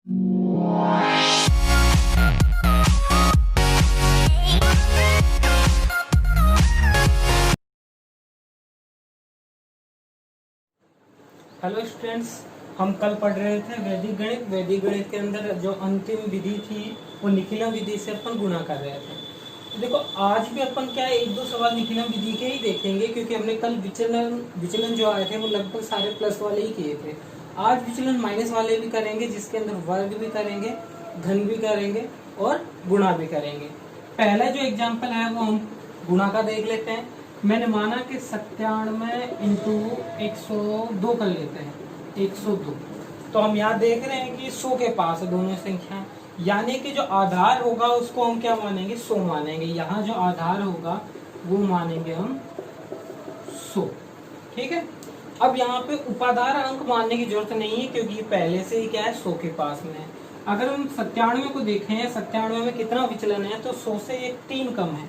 Hello students, हम कल पढ़ रहे थे वैदिक गणित। वैदिक गणित के अंदर जो अंतिम विधि थी वो निखिलम विधि से अपन गुणा कर रहे थे। तो देखो आज भी अपन क्या है, एक दो सवाल निखिलम विधि के ही देखेंगे, क्योंकि हमने कल विचलन जो आए थे वो लगभग सारे प्लस वाले ही किए थे। आज विचलन माइनस वाले भी करेंगे, जिसके अंदर वर्ग भी करेंगे, घन भी करेंगे और गुणा भी करेंगे। पहला जो एग्जाम्पल है वो हम गुणा का देख लेते हैं। मैंने माना कि 97 इंटू 102 कर लेते हैं, 102। तो हम यहाँ देख रहे हैं कि 100 के पास है दोनों संख्या, यानी कि जो आधार होगा उसको हम क्या मानेंगे, 100 मानेंगे। यहाँ जो आधार होगा वो मानेंगे हम 100। ठीक है। अब यहाँ पे उपाधार अंक मानने की जरूरत नहीं है, क्योंकि ये पहले से ही क्या है, 100 के पास में है। अगर हम 97 को देखें, 97 में कितना विचलन है, तो 100 से एक 3 कम है,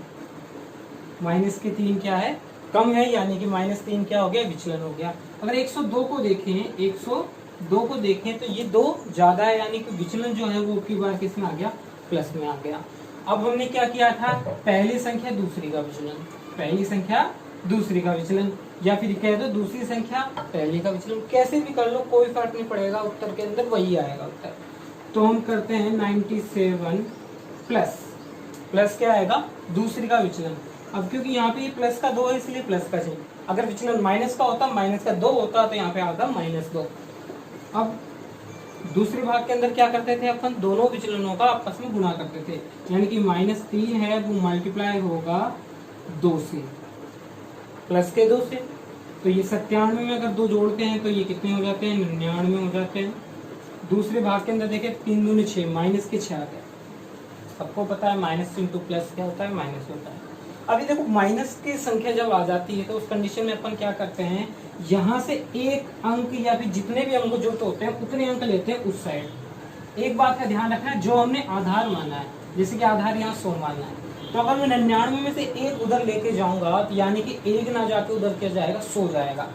माइनस के 3 क्या है, कम है, यानी कि -3 क्या हो गया, विचलन हो गया। अगर 102 को देखें, 102 को देखें तो ये 2 ज्यादा है, यानी कि विचलन जो है वो की बार किसमें आ गया, प्लस में आ गया। अब हमने क्या किया था, पहली संख्या दूसरी का विचलन, पहली संख्या दूसरी का विचलन, या फिर कह दो दूसरी संख्या पहली का विचलन, कैसे भी कर लो कोई फर्क नहीं पड़ेगा, उत्तर के अंदर वही आएगा उत्तर। तो हम करते हैं 97 प्लस क्या आएगा, दूसरी का विचलन। अब क्योंकि यहाँ पे ये प्लस का 2 है इसलिए प्लस का चाहिए, अगर विचलन माइनस का होता, माइनस का 2 होता तो यहाँ पे आता -2। अब दूसरे भाग के अंदर क्या करते थे अपन, दोनों विचलनों का आपस में गुणा करते थे, यानी कि -3 है वो मल्टीप्लाई होगा 2 से, प्लस के 2 से। तो ये 97 में अगर 2 जोड़ते हैं तो ये कितने हो जाते हैं, 99 हो जाते हैं। दूसरे भाग के अंदर देखें 3 दूनी 6, माइनस के 6 आते हैं। सबको पता है माइनस इंटू प्लस क्या होता है, माइनस होता है। अभी देखो माइनस की संख्या जब आ जाती है तो उस कंडीशन में अपन क्या करते हैं, यहाँ से एक अंक या फिर जितने भी अंक जो होते हैं उतने अंक लेते हैं उस साइड। एक बात का ध्यान रखना है, जो हमने आधार माना है, जैसे कि आधार यहाँ 100 माना है, तो अगर मैं 99 में से एक उधर लेके जाऊंगा तो यानी कि एक ना जाके उधर क्या जाएगा, 100 जाएगा।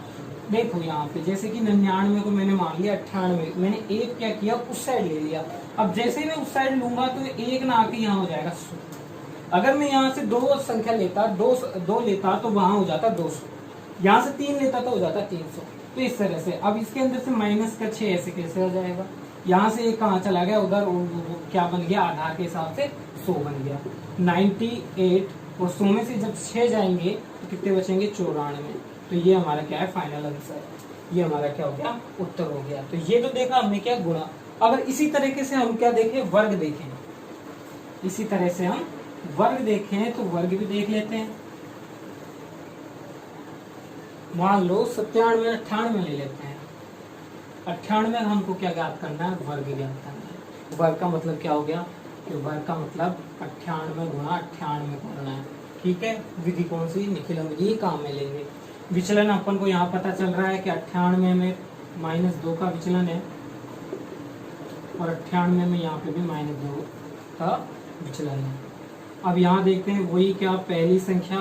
देखो यहाँ पे जैसे कि 99 को मैंने मान लिया 98, मैंने एक क्या किया, उस साइड ले लिया। अब जैसे ही मैं उस साइड लूंगा तो एक ना आके यहाँ हो जाएगा 100। अगर मैं यहाँ से 2 संख्या लेता, 2 लेता तो वहां हो जाता 200, यहाँ से 3 लेता तो हो जाता 300। तो इस तरह से अब इसके अंदर से माइनस का 6 ऐसे कैसे हो जाएगा, यहाँ से एक कहाँ चला गया, उधर क्या बन गया, आधार के हिसाब से 100 बन गया। 98 और 100 में से जब 6 जाएंगे तो कितने बचेंगे, 94। तो ये हमारा क्या है, फाइनल आंसर, ये हमारा क्या हो गया, उत्तर हो गया। तो ये तो देखा हमने क्या, गुणा। अगर इसी तरीके से हम क्या देखें, वर्ग देखें, इसी तरह से हम वर्ग देखें तो वर्ग भी देख लेते हैं। मान लो 97 98 ले लेते हैं, 98 हमको क्या ज्ञात करना है, वर्ग ज्ञात करना है। वर्ग का मतलब क्या हो गया, कि वर्ग का मतलब 98 गुणा 98 करना है। ठीक है, विधि कौन सी, निखिलम विधि काम में लेंगे। विचलन अपन को यहाँ पता चल रहा है कि 98 में -2 का विचलन है और 98 में यहाँ पे भी -2 का विचलन है। अब यहाँ देखते हैं वही क्या, पहली संख्या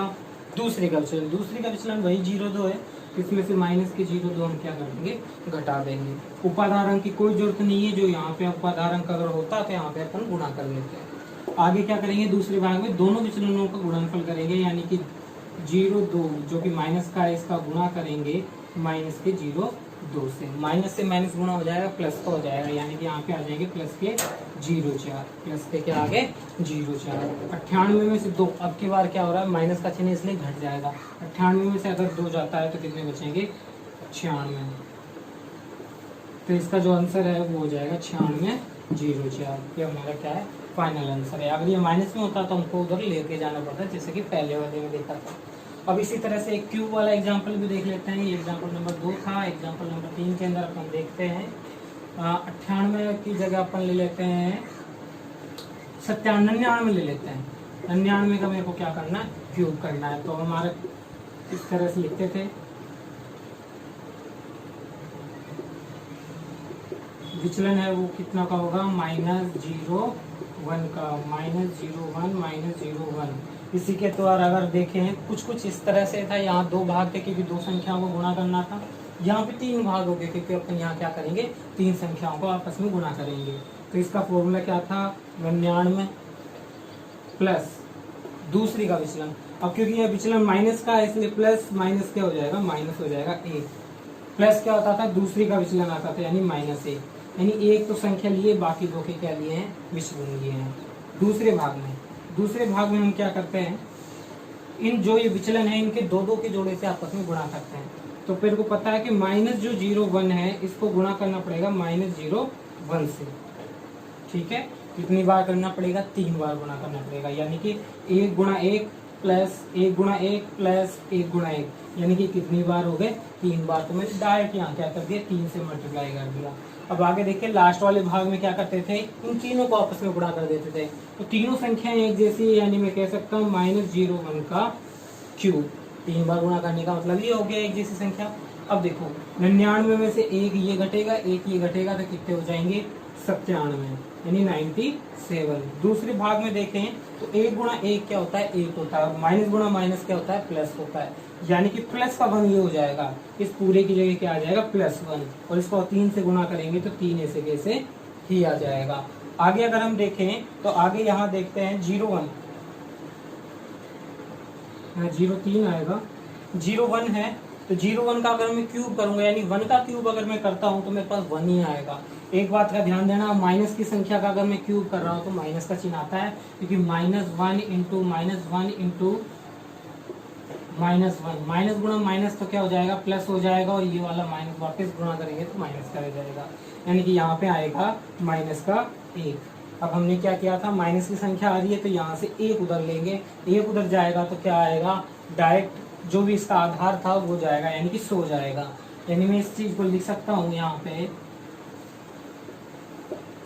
दूसरे का विचलन, दूसरे का विचलन वही 0,2 है, इसमें से माइनस के 0,2 हम क्या करेंगे, घटा देंगे। उपाधार अंक की कोई जरूरत नहीं है, जो यहाँ पे उपाधार अंक अगर होता तो यहाँ पे अपन गुणा कर लेते हैं। आगे क्या करेंगे, दूसरे भाग में दोनों विचलनों का गुणनफल करेंगे, यानी कि 0,2 जो कि माइनस का है इसका गुणा करेंगे माइनस के 0,2 से, माइनस से माइनस गुणा हो जाएगा, प्लस का हो जाएगा, यानी कि यहाँ पे आ जाएंगे प्लस के 0,4, प्लस के क्या आगे 0,4। 98 में से 2, अब की बार क्या हो रहा है, माइनस का चिन्ह इसलिए घट जाएगा। 98 में से अगर 2 जाता है तो कितने बचेंगे, 96। तो इसका जो आंसर है वो हो जाएगा 96,0,4। ये हमारा क्या है, फाइनल आंसर है। अगर ये माइनस में होता तो हमको उधर लेके जाना पड़ता, जैसे कि पहले वाले में देखा था। अब इसी तरह से एक क्यूब वाला एग्जाम्पल भी देख लेते हैं। ये एग्जाम्पल नंबर 2 था। एग्जाम्पल नंबर 3 के अंदर अपन देखते हैं 98 की जगह अपन ले लेते हैं 99 ले लेते हैं। 99 का मेरे को क्या करना है, क्यूब करना है। तो हमारा इस तरह से लिखते थे, विचलन है वो कितना का होगा, -0,1 का, -0,1 -0,1। इसी के द्वारा अगर देखें कुछ इस तरह से था, यहाँ 2 भाग थे क्योंकि 2 संख्याओं को गुणा करना था, यहाँ पे 3 भाग हो गए क्योंकि अपन यहाँ क्या करेंगे, 3 संख्याओं को आपस में गुणा करेंगे। तो इसका फॉर्मूला क्या था 99 प्लस दूसरी का विचलन। अब क्योंकि यह विचलन माइनस का है इसलिए प्लस माइनस क्या हो जाएगा, माइनस हो जाएगा 1। प्लस क्या होता था, दूसरी का विचलन आता था यानी -1। यानी एक तो संख्या लिए, बाकी दो के क्या लिए हैं, विचलन लिए हैं। दूसरे भाग में हम क्या करते हैं, इन जो ये विचलन है इनके दो दो के जोड़े से आपस में गुणा करते हैं। तो फिर को पता है कि माइनस जो 0 1 है इसको गुणा करना पड़ेगा -0 1 से। ठीक है, कितनी बार करना पड़ेगा, 3 बार गुणा करना पड़ेगा। यानी कि 1 गुणा 1 प्लस 1 गुणा 1 प्लस 1 गुणा 1, यानी कि कितनी बार हो गए, 3 बार। तो मैंने डायरेक्ट यहाँ क्या कर दिया, 3 से मल्टीप्लाई कर दिया। अब आगे देखिए लास्ट वाले भाग में क्या करते थे, इन तीनों को आपस में गुणा कर देते थे। तो तीनों संख्याएं एक जैसी है, यानी मैं कह सकता हूँ -0 1 का क्यूब। 3 बार गुणा करने का मतलब ये हो गया एक जैसी संख्या। अब देखो 99 में से एक ये घटेगा, एक ये घटेगा, तो कितने हो जाएंगे, 97 यानी 97। दूसरे भाग में देखें तो 1 गुणा 1 क्या होता है, 1 होता है, और माइनस गुणा माइनस क्या होता है, प्लस होता है। यानी कि प्लस का 1 ये हो जाएगा, इस पूरे की जगह क्या आ जाएगा, +1, और इसको 3 से गुणा करेंगे तो 3 ऐसे कैसे ही आ जाएगा। आगे अगर हम देखें तो आगे यहाँ देखते हैं 0 3 आएगा, 0 1 है। तो 0 1 का अगर मैं क्यूब करूंगा, यानी 1 का क्यूब अगर मैं करता हूं तो मेरे पास 1 ही आएगा। एक बात का ध्यान देना, माइनस की संख्या का अगर मैं क्यूब कर रहा हूं तो माइनस का चिन्ह आता है, क्योंकि -1 इंटू -1 इंटू -1, माइनस गुणा माइनस तो क्या हो जाएगा, प्लस हो जाएगा, और ये वाला माइनस वापस गुणा करेंगे तो माइनस का रह जाएगा। यानी कि यहाँ पे आएगा -1। अब हमने क्या किया था, माइनस की संख्या आ रही है तो यहाँ से 1 उधर लेंगे, 1 उधर जाएगा तो क्या आएगा, डायरेक्ट जो भी इसका आधार था वो जाएगा, यानी कि 100 जाएगा। यानी मैं इस चीज को लिख सकता हूँ यहाँ पे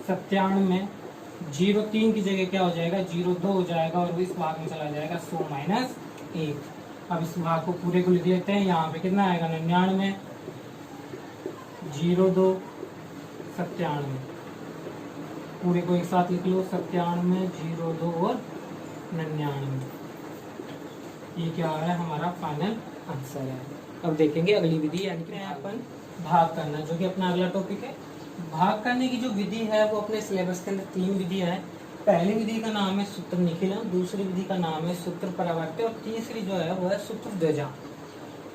97, 0 3 की जगह क्या हो जाएगा, 0 2 हो जाएगा, और इस भाग में चला जाएगा 100 - 1। अब इस भाग को पूरे को लिख लेते हैं, यहाँ पे कितना आएगा, 99, 0 2 97, पूरे को एक साथ लिख लो, 97 0 2 और 99। ये क्या आ रहा है, हमारा फाइनल आंसर है। अब देखेंगे अगली विधि, यानी कि अपन भाग करना, जो कि अपना अगला टॉपिक है। भाग करने की जो विधि है वो अपने सिलेबस के अंदर 3 विधियां हैं। पहली विधि का नाम है सूत्र निखिलन, दूसरी विधि का नाम है सूत्र परावर्त्य, और तीसरी जो है वो है सूत्र ध्वजा।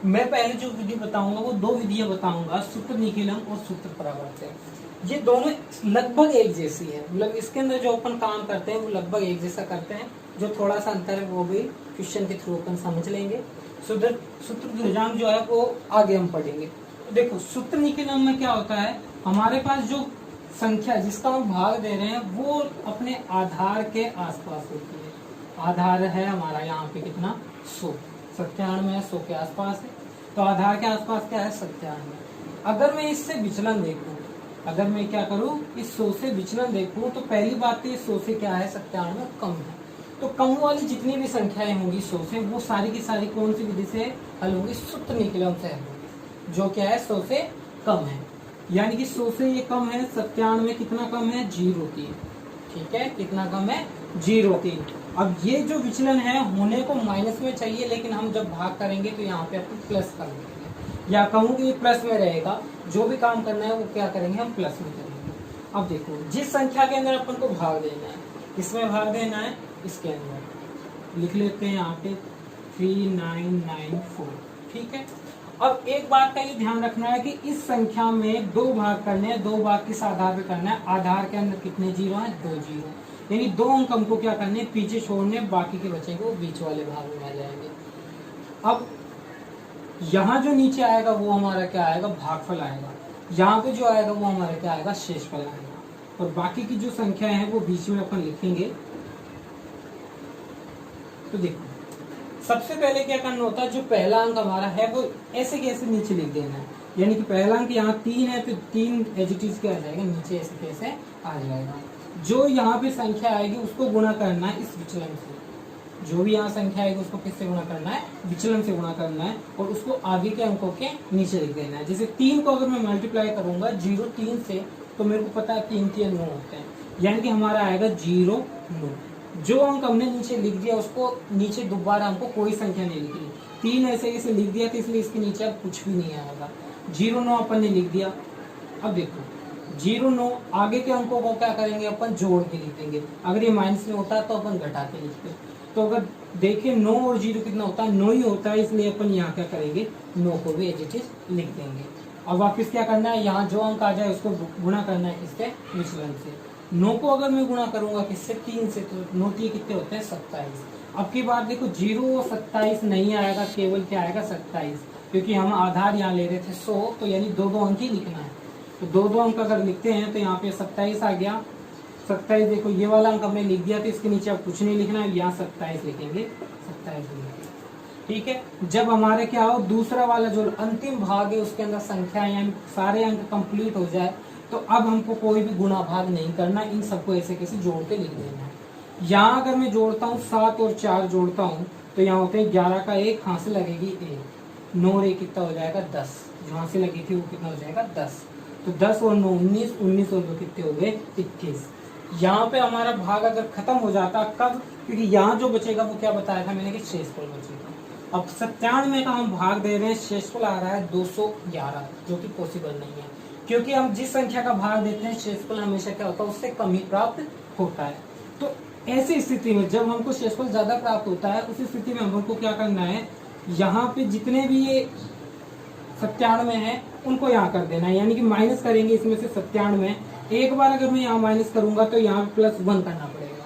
मैं पहले जो विधि बताऊंगा वो 2 विधियां बताऊंगा, सूत्र निखिलन और सूत्र परावर्त्य। ये दोनों लगभग एक जैसी है, मतलब इसके अंदर जो अपन काम करते हैं वो लगभग एक जैसा करते हैं। जो थोड़ा सा अंतर है वो भी क्वेश्चन के थ्रू अपन समझ लेंगे। सूत्र ध्वजांक जो है वो आगे हम पढ़ेंगे। देखो सूत्र निखिलन में क्या होता है, हमारे पास जो संख्या जिसका हम भाग दे रहे हैं वो अपने आधार के आसपास होती है। आधार है हमारा यहाँ पे कितना, 100, 97 100 के आसपास है। तो आधार के आसपास क्या है, 97। अगर मैं इससे विचलन देखूं, अगर मैं क्या करूं, इस 100 से विचलन देखूं, तो पहली बात तो 100 से क्या है, 97 कम है। तो कम वाली जितनी भी संख्याएं होंगी 100 से, वो सारी की सारी कौन सी विधि से हल होंगी, सूत्र निखिलन से हल होंगी, जो क्या है 100 से कम है। यानी कि 100 से ये कम है, 97 कितना कम है, 0 ठीक है, कितना कम है, 0 अब ये जो विचलन है होने को माइनस में चाहिए, लेकिन हम जब भाग करेंगे तो यहाँ पे अपन प्लस कर देंगे, या कहूँ कि ये प्लस में रहेगा। जो भी काम करना है वो क्या करेंगे, हम प्लस में करेंगे। अब देखो जिस संख्या के अंदर अपन को भाग देना है, किसमें भाग देना है, इसके अंदर लिख लेते हैं यहाँ पे 3994, ठीक है। अब एक बात का ये ध्यान रखना है कि इस संख्या में 2 भाग करने हैं, 2 भाग किस आधार पे करना है, आधार के अंदर कितने 0 हैं, 2 0, यानी 2 अंक हमको क्या करने हैं, पीछे छोड़ने, बाकी के बचेंगे वो बीच वाले भाग में आ जाएंगे। अब यहाँ जो नीचे आएगा वो हमारा क्या आएगा, भागफल आएगा। यहाँ पे जो आएगा वो हमारा क्या आएगा, शेषफल आएगा। और बाकी की जो संख्याएं हैं वो बीच में अपन लिखेंगे। तो देखो सबसे पहले क्या करना होता है, जो पहला अंक हमारा है वो ऐसे कैसे नीचे लिख देना है, यानी कि पहला अंक यहाँ 3 है तो 3 एडजेक्टिव्स क्या आ जाएगा, नीचे ऐसे कैसे आ जाएगा। जो यहाँ पे संख्या आएगी उसको गुणा करना है इस विचलन से, जो भी यहाँ संख्या आएगी उसको किससे गुणा करना है, विचलन से गुणा करना है, और उसको आगे के अंकों के नीचे लिख देना है। जैसे 3 को अगर मैं मल्टीप्लाई करूंगा 0 3 से, तो मेरे को पता है 3 3 9 होते हैं, यानी कि हमारा आएगा 0 9। जो अंक हमने नीचे लिख दिया उसको नीचे दोबारा हमको कोई संख्या नहीं लिखनी, 3 ऐसे इसे लिख दिया तो इसलिए इसके नीचे अब कुछ भी नहीं आएगा, 0 9 अपन ने लिख दिया। अब देखो जीरो 9, आगे के अंकों को क्या करेंगे अपन जोड़ के लिखेंगे। अगर ये माइनस में होता है तो अपन घटा के लिखते हैं। तो अगर देखिए 9 और 0 कितना होता है, 9 ही होता है, इसलिए अपन यहाँ क्या करेंगे 9 को भी एज इट इज लिख देंगे। अब वापस क्या करना है, यहाँ जो अंक आ जाए उसको गुणा करना है किसके, विचलन से। 9 को अगर मैं गुणा करूंगा किससे, 3 से, तो 9 3 कितने होते हैं 27। अब की बात देखो 0 और 27 नहीं आएगा, केवल क्या आएगा 27, क्योंकि हम आधार यहाँ ले रहे थे 100, तो यानी 2 अंक ही लिखना है। तो 2 अंक अगर लिखते हैं तो यहाँ पे 27 आ गया। 27 देखो ये वाला अंक हमने लिख दिया, तो इसके नीचे अब कुछ नहीं लिखना है, यहाँ 27 लिखेंगे, 27 लिखेंगे। ठीक है, जब हमारे क्या हो दूसरा वाला जो अंतिम भाग है उसके अंदर संख्या यानी सारे अंक कंप्लीट हो जाए, तो अब हमको कोई भी गुणा भाग नहीं करना, इन सबको ऐसे कैसे जोड़ के लिख देना है। यहाँ अगर मैं जोड़ता हूँ 7 और 4 जोड़ता हूँ तो यहाँ होते हैं 11 का 1, यहाँ से लगेगी 1, 9 और 1 कितना हो जाएगा 10, जहाँ से लगी थी वो कितना हो जाएगा 10, तो 10 और 9 19, 19 और 2 कितने हो गए 21। यहाँ पे हमारा भाग अगर खत्म हो जाता कब, क्योंकि यहाँ जो बचेगा वो क्या बताया था मैंने कि शेषफल बचेगा। अब 97 का हम भाग दे रहे हैं, शेषफल आ रहा है 211, जो कि पॉसिबल नहीं है, क्योंकि हम जिस संख्या का भाग देते हैं शेषफल हमेशा क्या होता है उससे कम ही प्राप्त होता है। तो ऐसी स्थिति में जब हमको शेषफल ज्यादा प्राप्त होता है, उस स्थिति में हमको क्या करना है, यहाँ पे जितने भी ये 97 है उनको यहाँ कर देना है, यानी कि माइनस करेंगे इसमें से 97। एक बार अगर मैं यहाँ माइनस करूंगा तो यहाँ +1 करना पड़ेगा।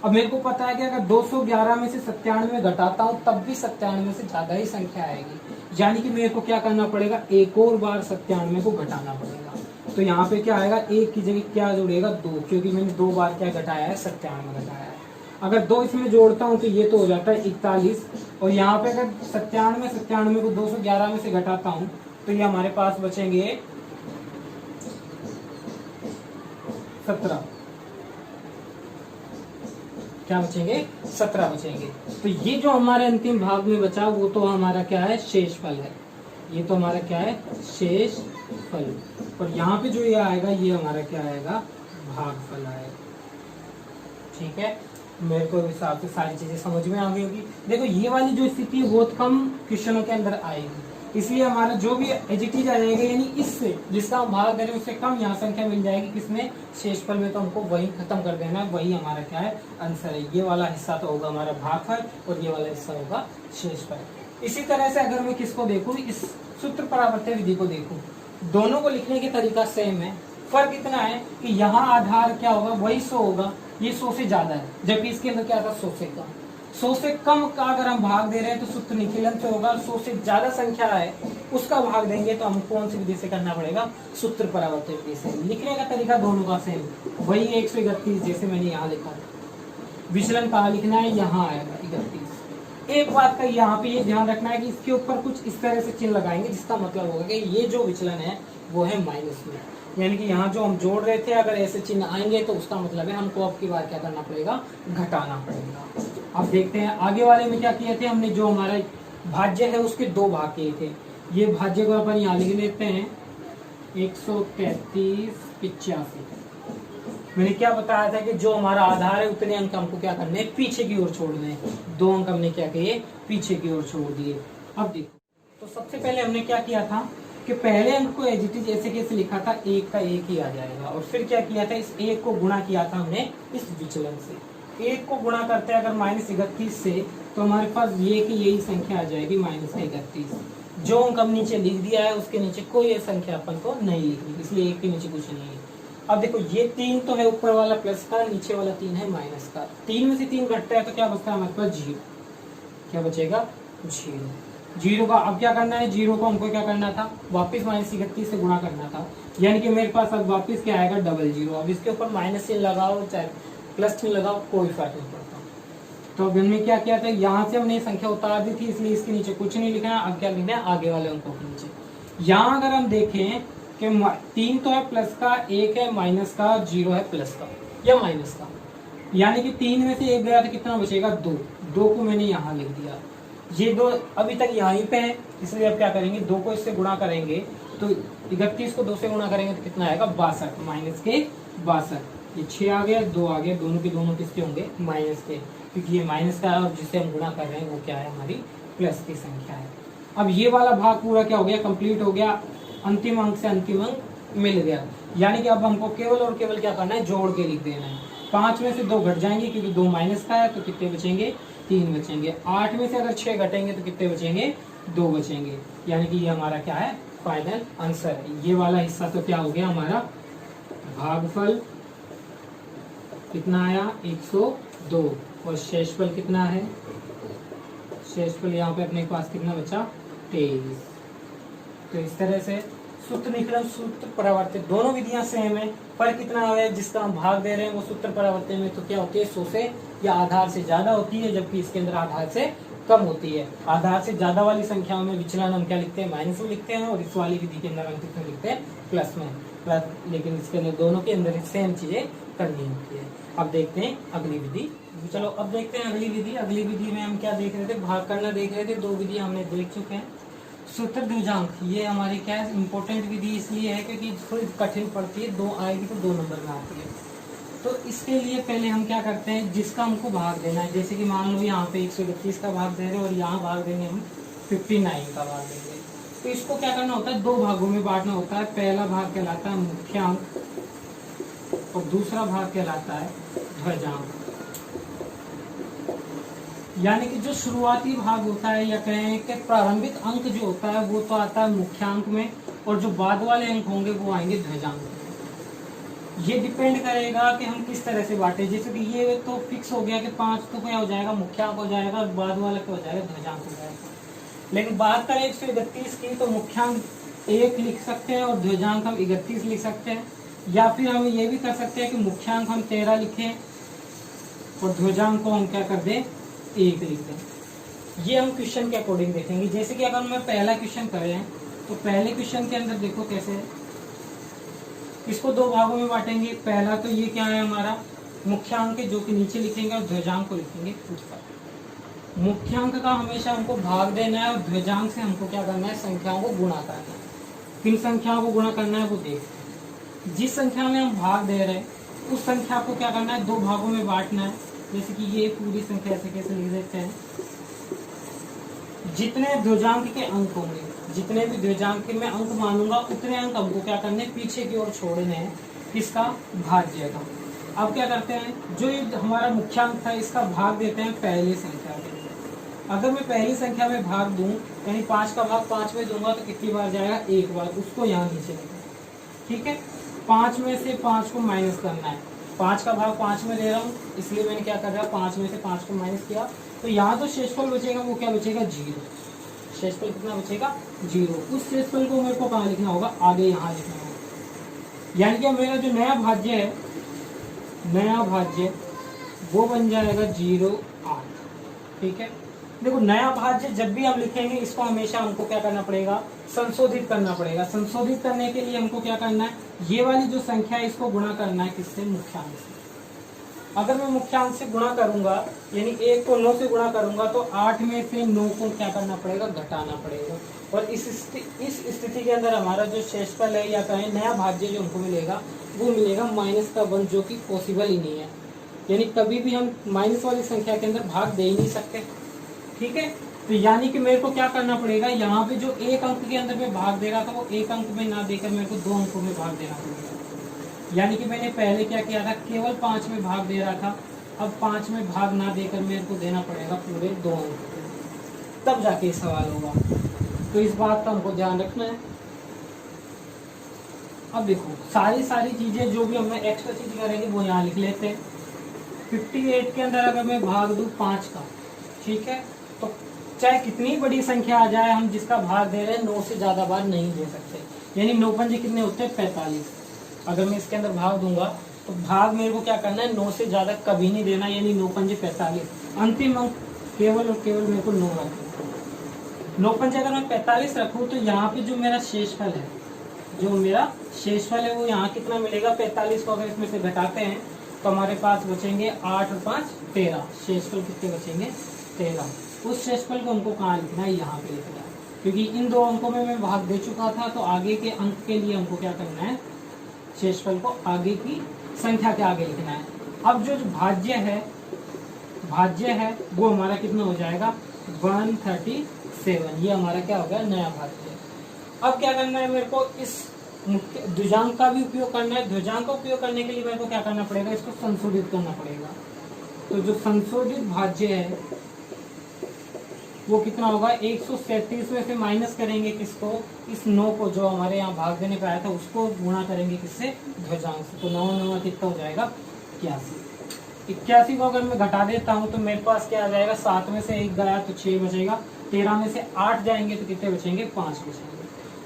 अब मेरे को पता है कि अगर 211 में से 97 घटाता हूँ तब भी 97 से ज्यादा ही संख्या आएगी, यानी कि मेरे को क्या करना पड़ेगा, एक और बार 97 को घटाना पड़ेगा। तो यहाँ पे क्या आएगा, एक की जगह क्या जुड़ेगा 2, क्योंकि मैंने 2 बार क्या घटाया है 97 घटाया है। अगर 2 इसमें जोड़ता हूँ तो ये तो हो जाता है 41, और यहाँ पे अगर 97 को 211 में से घटाता हूँ तो ये हमारे पास बचेंगे 17, क्या बचेंगे 17 बचेंगे। तो ये जो हमारे अंतिम भाग में बचा वो तो हमारा क्या है शेषफल है, ये तो हमारा क्या है शेषफल, और यहाँ पे जो ये आएगा ये हमारा क्या आएगा भागफल आएगा। ठीक है, मेरे को हिसाब से सारी चीजें समझ में आ गई होगी। देखो ये वाली जो स्थिति है बहुत कम क्वेश्चनों के अंदर आएगी, इसलिए हमारा जो भी एडजेक्टिव आ जाएगा यानी इससे जिसका हम भाग करें उससे कम यहाँ संख्या मिल जाएगी किसमें, शेषफल में, तो हमको वही खत्म कर देना है, वही हमारा क्या है आंसर है। ये वाला हिस्सा तो होगा हमारा भागफल और ये वाला हिस्सा होगा शेषफल। इसी तरह से अगर मैं किसको देखूँ, इस सूत्र परावर्तन विधि को देखूँ, दोनों को लिखने का तरीका सेम है, फर्क इतना है कि यहाँ आधार क्या होगा वही 100 होगा, ये 100 से ज्यादा है, जबकि इसके अंदर क्या था 100 से कम। 100 से कम का अगर हम भाग दे रहे हैं तो सूत्र निखिलन से होगा, 100 से ज्यादा संख्या है उसका भाग देंगे तो हम कौन सी विधि से करना पड़ेगा, सूत्र परावर्तन विधि से। लिखने का तरीका दोनों का सेम, वही 131 जैसे मैंने यहाँ लिखा, विचलन कहाँ लिखना है, यहाँ आएगा 31। एक बात का यहाँ पे ये ध्यान रखना है कि इसके ऊपर कुछ इस तरह से चिन्ह लगाएंगे जिसका मतलब होगा कि ये जो विचलन है वो है माइनस में, यानी कि यहाँ जो हम जोड़ रहे थे अगर ऐसे चिन्ह आएंगे तो उसका मतलब है हमको अब की बार क्या करना पड़ेगा, घटाना पड़ेगा। अब देखते हैं आगे वाले में क्या किए थे हमने, जो हमारा भाज्य है उसके 2 भाग किए थे, ये भाज्य को अपन यहाँ लिख लेते हैं 133/85। मैंने क्या बताया था कि जो हमारा आधार है उतने अंक हमको क्या करने हैं, पीछे की ओर छोड़ने हैं। 2 अंक हमने क्या किए, पीछे की ओर छोड़ दिए। अब देखो तो सबसे पहले हमने क्या किया था कि पहले अंक को एज इट इज ऐसे कैसे लिखा था, 1 का 1 ही आ जाएगा, और फिर क्या किया था इस 1 को गुणा किया था हमने इस विचलन से। 1 को गुणा करते हैं अगर -31 से तो हमारे पास ये की यही संख्या आ जाएगी -31। जो अंक हम नीचे लिख दिया है उसके नीचे कोई संख्या अपन को नहीं लिखनी, इसलिए 1 के नीचे कुछ नहीं है। अब देखो ये 3 तो है ऊपर वाला प्लस का, नीचे वाला 3 है माइनस का, 3 में से 3 घटता है तो क्या बचता है हमारे पास 0, क्या बचेगा 0 का। अब क्या करना है, 0 को हमको क्या करना था, वापस -31 से गुणा करना था, यानी कि मेरे पास अब वापस क्या आएगा 00। अब इसके ऊपर माइनस चिन्ह लगाओ चाहे प्लस चिन्ह लगाओ कोई फर्क नहीं पड़ता। तो अब हमने क्या किया था, यहाँ से हमने संख्या उतार दी थी इसलिए इसके नीचे कुछ नहीं लिखना है। अब क्या लिखना है, आगे वाले अंकों के नीचे। यहाँ अगर हम देखें कि 3 तो है प्लस का, 1 है माइनस का, 0 है प्लस का या माइनस का, यानी कि 3 में से 1 गया तो कितना बचेगा 2 को मैंने यहाँ लिख दिया। ये 2 अभी तक यहीं पे है, इसलिए अब क्या करेंगे 2 को इससे गुणा करेंगे तो 31 को 2 से गुणा करेंगे तो कितना आएगा 62, माइनस के 62। ये 6 आ गया, 2 आ गया, दोनों के दोनों किसके होंगे माइनस के, क्योंकि ये माइनस का है और जिससे हम गुणा कर रहे हैं वो क्या है हमारी प्लस की संख्या है। अब ये वाला भाग पूरा क्या हो गया, कंप्लीट हो गया, अंतिम अंक से अंतिम अंक मिल गया। यानी कि अब हमको केवल और केवल क्या करना है, जोड़ के लिख देना है। 5 में से 2 घट जाएंगे क्योंकि 2 माइनस का है, तो कितने बचेंगे, 3 बचेंगे। 8 में से अगर 6 घटेंगे तो कितने बचेंगे, 2 बचेंगे। यानी कि ये हमारा क्या है, फाइनल आंसर है। ये वाला हिस्सा तो क्या हो गया हमारा, भागफल कितना आया, 102, और शेषफल कितना है, शेषफल यहाँ पे अपने पास कितना बचा, 23। तो इस तरह से सूत्र निकलन, सूत्र परावर्तित, दोनों विधियां सेम है, पर कितना है, जिसका हम भाग दे रहे हैं वो सूत्र परावर्तित में तो क्या होती है, 100 से या आधार से ज्यादा होती है, जबकि इसके अंदर आधार से कम होती है। आधार से ज्यादा वाली संख्याओं में विचलन हम क्या लिखते हैं, माइनस में लिखते हैं, और इस वाली विधि के अंदर हम कितने लिखते हैं, प्लस में। लेकिन इसके अंदर दोनों के अंदर सेम चीजें करनी होती है। अब देखते हैं अगली विधि। चलो अब देखते हैं अगली विधि। अगली विधि में हम क्या देख रहे थे, भाग करना देख रहे थे। 2 विधि हमने देख चुके हैं। सूत्र द्विजांक, ये हमारी क्या है, इंपॉर्टेंट विधि इसलिए है क्योंकि थोड़ी कठिन पड़ती है, 2 आएगी तो 2 नंबर में आती है। तो इसके लिए पहले हम क्या करते हैं, जिसका हमको भाग देना है, जैसे कि मान लो यहाँ पे 131 का भाग दे रहे हैं और यहाँ भाग देंगे हम 59 का भाग देंगे। तो इसको क्या करना होता है, 2 भागों में बांटना होता है। पहला भाग कहलाता है मुख्यांक और दूसरा भाग कहलाता है ध्वजांक। यानी कि जो शुरुआती भाग होता है, या कहें कि प्रारंभिक अंक जो होता है वो तो आता है मुख्यांक में, और जो बाद वाले अंक होंगे वो आएंगे ध्वजांक में। ये डिपेंड करेगा कि हम किस तरह से बांटे। जैसे कि ये तो फिक्स हो गया कि 5 तो क्या हो जाएगा, मुख्यांक हो जाएगा, और बाद वाला क्या हो जाएगा, ध्वजांक हो जाएगा। लेकिन बात करें 131 की, तो मुख्यांक 1 लिख सकते हैं और ध्वजांक हम 31 लिख सकते हैं, या फिर हम ये भी कर सकते हैं कि मुख्यांक हम 13 लिखें और ध्वजांक को हम क्या कर दें, 1 लिख दें। ये हम क्वेश्चन के अकॉर्डिंग देखेंगे। जैसे कि अगर मैं पहला क्वेश्चन करें, तो पहले क्वेश्चन के अंदर देखो कैसे है, इसको 2 भागों में बांटेंगे। पहला तो ये क्या है हमारा मुख्यांक, जो कि नीचे लिखेंगे, और ध्वजांक को लिखेंगे ऊपर। मुख्यांक का हमेशा हमको भाग देना है, और ध्वजांक से हमको क्या करना है, संख्याओं को गुणा करना है। किन संख्याओं को गुणा करना है वो देखते हैं। जिस संख्या में हम भाग दे रहे हैं उस संख्या को क्या करना है, 2 भागों में बांटना है। जैसे कि ये पूरी संख्या ऐसे कैसे लिख देते हैं, जितने ध्वजांक के अंक होंगे, जितने भी ध्वजांक में अंक मानूंगा उतने अंक हमको क्या करने, पीछे की ओर छोड़ने हैं, किसका, भाज्य का। अब क्या करते हैं, जो ये हमारा मुख्यांक था इसका भाग देते हैं पहली संख्या में। अगर मैं पहली संख्या में भाग दूं, यानी 5 का भाग 5 में दूंगा तो कितनी बार जाएगा, 1 बार। उसको यहाँ नीचे लिखा, ठीक है। 5 में से 5 को माइनस करना है। 5 का भाग 5 में दे रहा हूँ, इसलिए मैंने क्या कर रहा, 5 में से 5 को माइनस किया, तो यहाँ तो शेषफल बचेगा, वो क्या बचेगा, 0। शेषफल कितना बचेगा, 0। उस शेषफल को मेरे को कहाँ लिखना होगा, आगे यहाँ लिखना होगा। यानी कि मेरा जो नया भाज्य है, नया भाज्य वो बन जाएगा 0,8, ठीक है। देखो नया भाज्य जब भी हम लिखेंगे, इसको हमेशा हमको क्या करना पड़ेगा, संशोधित करना पड़ेगा। संशोधित करने के लिए हमको क्या करना है, ये वाली जो संख्या है इसको गुणा करना है, किससे, मुख्यांक से। अगर मैं मुख्यांक से गुणा करूंगा, यानी 1 को 9 से गुणा करूंगा, तो 8 में से 9 को क्या करना पड़ेगा, घटाना पड़ेगा। और इस स्थिति के अंदर हमारा जो शेषफल है, या कहें नया भाज्य जो हमको मिलेगा, वो मिलेगा -1, जो कि पॉसिबल ही नहीं है। यानी कभी भी हम माइनस वाली संख्या के अंदर भाग दे ही नहीं सकते, ठीक है। तो यानी कि मेरे को क्या करना पड़ेगा, यहाँ पे जो 1 अंक के अंदर में भाग दे रहा था, वो 1 अंक में ना देकर मेरे को 2 अंकों में भाग देना पड़ेगा। यानी कि मैंने पहले क्या किया था, केवल 5 में भाग दे रहा था, अब 5 में भाग ना देकर मेरे को देना पड़ेगा पूरे 2 अंक, तब जाके सवाल होगा। तो इस बात का हमको ध्यान रखना है। अब देखो सारी चीजें जो भी हम एक्स्ट्रा चीज करेंगे वो यहाँ लिख लेते हैं। 58 के अंदर अगर मैं भाग दूं 5 का, ठीक है, तो चाहे कितनी बड़ी संख्या आ जाए, हम जिसका भाग दे रहे हैं 9 से ज्यादा बार नहीं दे सकते। यानी 9 पंजे कितने होते हैं, 45। अगर मैं इसके अंदर भाग दूंगा तो भाग मेरे को क्या करना है, 9 से ज्यादा कभी नहीं देना, यानी 9 पंजे 45। अंतिम अंक केवल और केवल मेरे को 9 रखना। 9 पंजे अगर मैं 45 रखूँ, तो यहाँ पे जो मेरा शेषफल है, जो मेरा शेषफल है वो यहाँ कितना मिलेगा, 45 को अगर इसमें से घटाते हैं तो हमारे पास बचेंगे 8 और 5 13। शेषफल कितने बचेंगे, 13। उस शेषफल को हमको कहाँ लिखना है, यहाँ पे लिखना है, क्योंकि इन 2 अंकों में मैं भाग दे चुका था। तो आगे के अंक के लिए हमको क्या करना है, शेषफल को आगे की संख्या के आगे लिखना है। अब जो भाज्य है वो हमारा कितना हो जाएगा, 137। ये हमारा क्या हो गया, नया भाज्य। अब क्या करना है मेरे को, इस द्विजांक का भी उपयोग करना है। द्विजांक का उपयोग करने के लिए मेरे को क्या करना पड़ेगा, इसको संशोधित करना पड़ेगा। तो जो संशोधित भाज्य है वो कितना होगा, 137 में से माइनस करेंगे किसको, इस 9 को जो हमारे यहाँ भाग देने पे आया था उसको गुणा करेंगे किससे, द्विजांक से। तो 9 9 कितना हो जाएगा, 81। 81 को अगर मैं घटा देता हूँ तो मेरे पास क्या आ जाएगा, 7 में से 1 गया तो 6 बचेगा, 13 में से 8 जाएंगे तो कितने बचेंगे, 5 बचेंगे।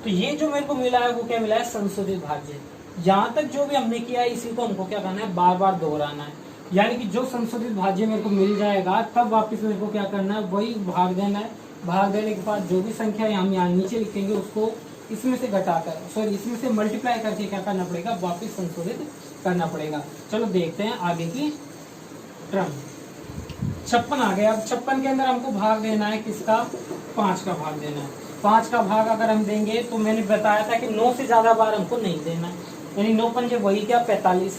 तो ये जो मेरे को मिला है वो क्या मिला है, संशोधित भाज्य। यहाँ तक जो भी हमने किया है इसी को हमको क्या करना है, बार बार दोहराना है। यानी कि जो संशोधित भाज्य मेरे को मिल जाएगा तब वापस मेरे को क्या करना है, वही भाग देना है। भाग देने के बाद जो भी संख्या हम यहाँ नीचे लिखेंगे उसको इसमें से घटाकर, सॉरी इसमें से मल्टीप्लाई करके क्या करना पड़ेगा, वापस संशोधित करना पड़ेगा। चलो देखते हैं आगे की क्रम। 56 आ गया। अब 56 के अंदर हमको भाग देना है किसका, 5 का भाग देना है। 5 का भाग अगर हम देंगे तो मैंने बताया था कि 9 से ज्यादा बार हमको नहीं देना है, यानी 9 पंजे वही क्या 45,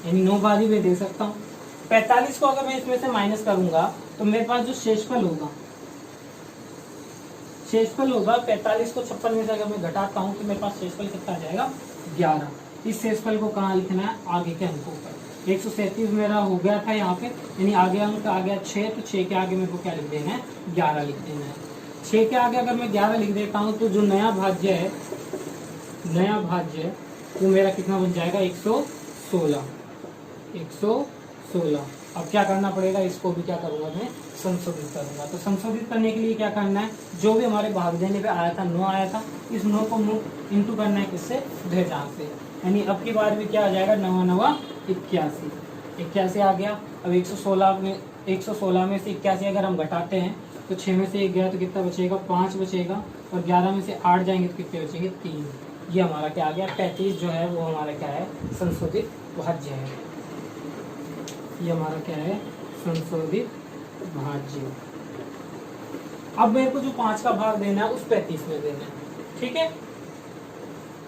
यानी 9 बार ही मैं दे सकता हूँ। 45 को अगर मैं इसमें से माइनस करूंगा तो मेरे पास जो शेषफल होगा, शेषफल होगा 45 को 56 में से अगर मैं घटाता हूँ तो मेरे पास शेषफल कितना आ जाएगा, 11। इस शेषफल को कहाँ लिखना है, आगे के अंकों पर। 137 मेरा हो गया था यहाँ पे, यानी आगे अंक आ गया 6, तो 6 के आगे मेरे को क्या लिख देना है, 11 लिख देना है। 6 के आगे अगर मैं 11 लिख देता हूँ तो जो नया भाज्य है, नया भाज्य वो मेरा कितना बन जाएगा, 116। 116। अब क्या करना पड़ेगा, इसको भी क्या करूंगा मैं, संशोधित करूंगा। तो संशोधित करने के लिए क्या करना है, जो भी हमारे भाग देने पे आया था 9 आया था, इस 9 को इंटू करना है किससे, द्विजांक से। यानी अब की बार भी क्या आ जाएगा, 9 9 81। 81 आ गया। अब 116 में से 81 अगर हम घटाते हैं तो 6 में से 1 गया तो कितना बचेगा, 5 बचेगा, और 11 में से 8 जाएंगे तो कितने बचेंगे, 3। ये हमारा क्या आ गया, 35 जो है वो हमारा क्या है, संशोधित भाज्य है। ये हमारा क्या है, संशोधित भाज्य। अब मेरे को जो 5 का भाग देना है उस 35 में देना है, ठीक है।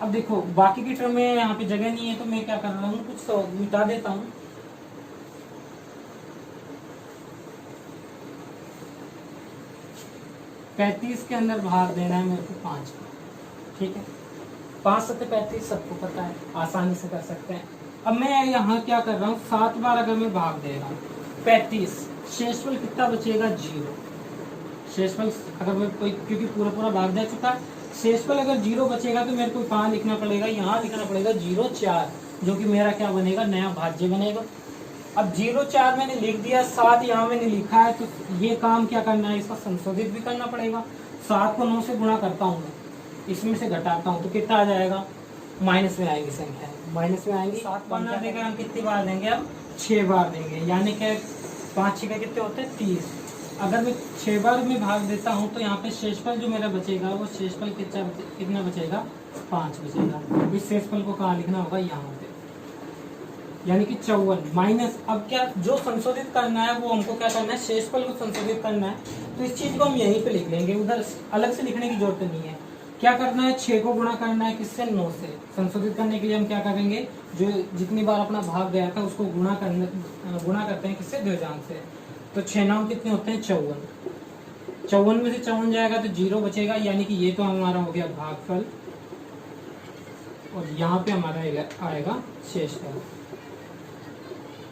अब देखो बाकी की टर्म में यहाँ पे जगह नहीं है तो मैं क्या कर रहा हूँ, कुछ मिटा देता हूँ। पैंतीस के अंदर भाग देना है मेरे को 5 का, ठीक है। 5 7 35 सबको पता है, आसानी से कर सकते हैं। अब मैं यहाँ क्या कर रहा हूँ, 7 बार अगर मैं भाग दे रहा हूँ 35, शेषफल कितना बचेगा, 0। शेषफल अगर मैं कोई, क्योंकि पूरा भाग दे चुका, शेषफल अगर 0 बचेगा तो मेरे को कहाँ लिखना पड़ेगा, यहाँ लिखना पड़ेगा 0,4, जो कि मेरा क्या बनेगा, नया भाज्य बनेगा। अब 0,4 मैंने लिख दिया, 7 यहाँ मैंने लिखा है, तो ये काम क्या करना है, इसका संशोधित भी करना पड़ेगा। 7 को 9 से गुणा करता हूँ मैं, इसमें से घटाता हूँ तो कितना आ जाएगा, माइनस में आएगी संख्या, माइनस में आएंगी। 7 बार देकर हम कितनी बार देंगे, अब 6 बार देंगे, यानी कि 5 6 कितने होते हैं, 30। अगर मैं 6 बार में भाग देता हूँ तो यहाँ पे शेषफल जो मेरा बचेगा वो शेषफल कितना बचेगा, 5 बचेगा। इस शेषफल को कहाँ लिखना होगा, यहाँ पे, यानी कि 54 माइनस। अब क्या जो संशोधित करना है वो हमको क्या करना है, शेषफल को संशोधित करना है, तो इस चीज को हम यहीं पे लिख लेंगे, उधर अलग से लिखने की जरूरत नहीं है। क्या करना है, 6 को गुणा करना है किससे, 9 से। संशोधित करने के लिए हम क्या करेंगे, जो जितनी बार अपना भाग गया था उसको गुणा करते हैं किससे, द्विजांक से। तो 6 9 कितने होते हैं, 54। 54 में से 54 जाएगा तो 0 बचेगा, यानी कि ये तो हमारा हो गया भागफल, और यहाँ पे हमारा आएगा शेषफल।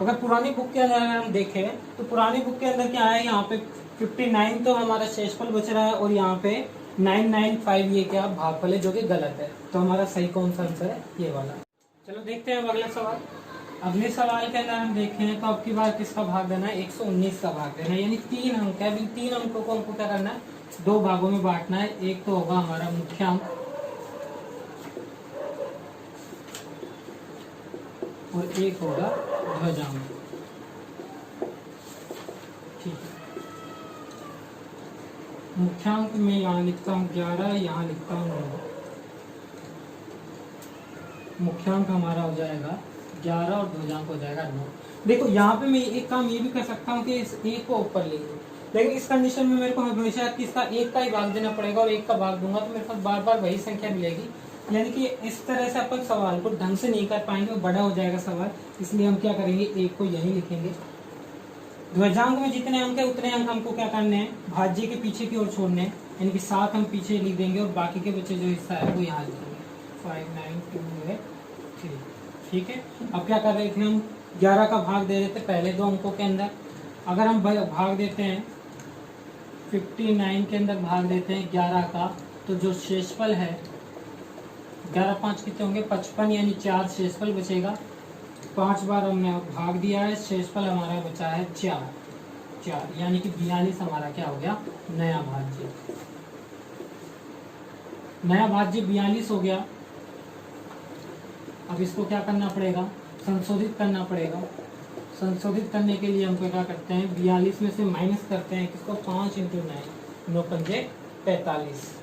अगर पुरानी बुक के अंदर हम देखें तो पुरानी बुक के अंदर क्या है, यहाँ पे 59 तो हमारा शेषफल बच रहा है, और यहाँ पे 995 ये क्या भागफल है, जो कि गलत है। तो हमारा सही कौन सा आंसर है, ये वाला। चलो देखते हैं अब अगला सवाल। अगले सवाल के अंदर हम देखें तो अब की बार किसका भाग देना है, 119 का भाग देना है, यानी 3 अंक है। 3 अंकों को हमको क्या करना है, 2 भागों में बांटना है। एक तो होगा हमारा मुख्यांक और एक होगा ध्वजांक, ठीक है। मुख्यांक में यहाँ लिखता हूँ 11, यहाँ लिखता हूँ 9। मुख्यांक हमारा हो जाएगा 11 और ध्वजांक हो जाएगा 9। देखो यहाँ पे मैं एक काम ये भी कर सकता हूँ कि इस एक को ऊपर ले लूँ, लेकिन इस कंडीशन में मेरे को हमेशा किसका, एक का ही भाग देना पड़ेगा, और एक का भाग दूंगा तो मेरे पास बार बार वही संख्या मिलेगी। यानी कि इस तरह से अपन सवाल को ढंग से नहीं कर पाएंगे, बड़ा हो जाएगा सवाल। इसलिए हम क्या करेंगे, एक को यही लिखेंगे। ध्वजांक में जितने अंक है उतने अंक हमको क्या करने हैं, भाज्य के पीछे की ओर छोड़ने हैं, यानी कि 7 हम पीछे लिख देंगे और बाकी के बच्चे जो हिस्सा है वो यहाँ लिखेंगे। 59,283। ठीक है, अब क्या कर रहे थे हम, 11 का भाग दे रहे थे पहले दो अंकों के अंदर। अगर हम भाग देते हैं 59 के अंदर भाग देते हैं 11 का, तो जो शेषफल है 11 5 कितने होंगे 55, यानी 4 शेषफल बचेगा। 5 बार हमने भाग दिया है, शेषफल हमारा बचा है 4, यानी कि 42 हमारा क्या हो गया, नया भाज्य। नया भाज्य 42 हो गया। अब इसको क्या करना पड़ेगा, संशोधित करना पड़ेगा। संशोधित करने के लिए हमको क्या करते हैं, 42 में से माइनस करते हैं किसको, 5 × 9, 9 पंजे 45।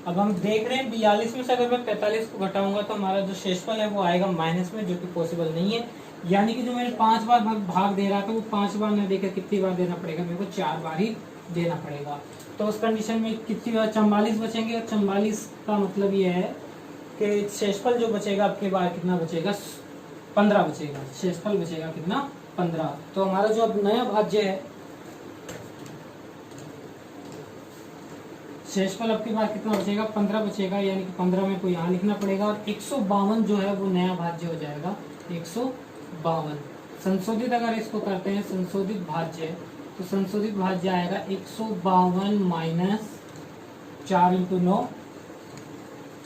अब हम देख रहे हैं 42 में से अगर मैं 45 को घटाऊंगा तो हमारा जो शेषफल है वो आएगा माइनस में, जो कि पॉसिबल नहीं है। यानी कि जो मैंने 5 बार भाग दे रहा था वो 5 बार न देकर कितनी बार देना पड़ेगा, मेरे को 4 बार ही देना पड़ेगा। तो उस कंडीशन में कितनी बार 44 बचेंगे, और 44 का मतलब ये है कि शेषफल जो बचेगा आपके बार कितना बचेगा, 15 बचेगा। शेषफल बचेगा कितना, 15। तो हमारा जो अब नया भाज्य है, शेषफल आपके बार कितना बचेगा, 15 बचेगा, यानी कि 15 में को यहाँ लिखना पड़ेगा। और 152 जो है वो नया भाज्य हो जाएगा, 152। संशोधित अगर इसको करते हैं संशोधित भाज्य, तो संशोधित भाज्य आएगा 152 माइनस 4 × 9,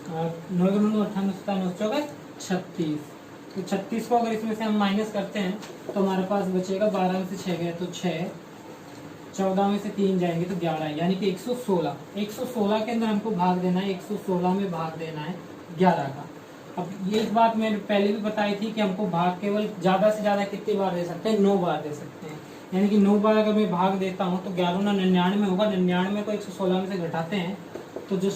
9 × 9 98, 36। तो 36 को अगर इसमें से हम माइनस करते हैं तो हमारे पास बचेगा, 12 में से 6 गए तो 6, 14 में से 3 जाएंगे तो 11, यानी कि 116। 116 के अंदर हमको भाग देना है, 116 में भाग देना है 11 का। अब ये बात मैंने पहले भी बताई थी कि हमको भाग केवल ज्यादा से ज्यादा कितनी बार दे सकते हैं, 9 बार दे सकते हैं। यानी कि 9 बार अगर मैं भाग देता हूँ तो 11 × 9 99 होगा। 99 को 116 में से घटाते हैं तो जो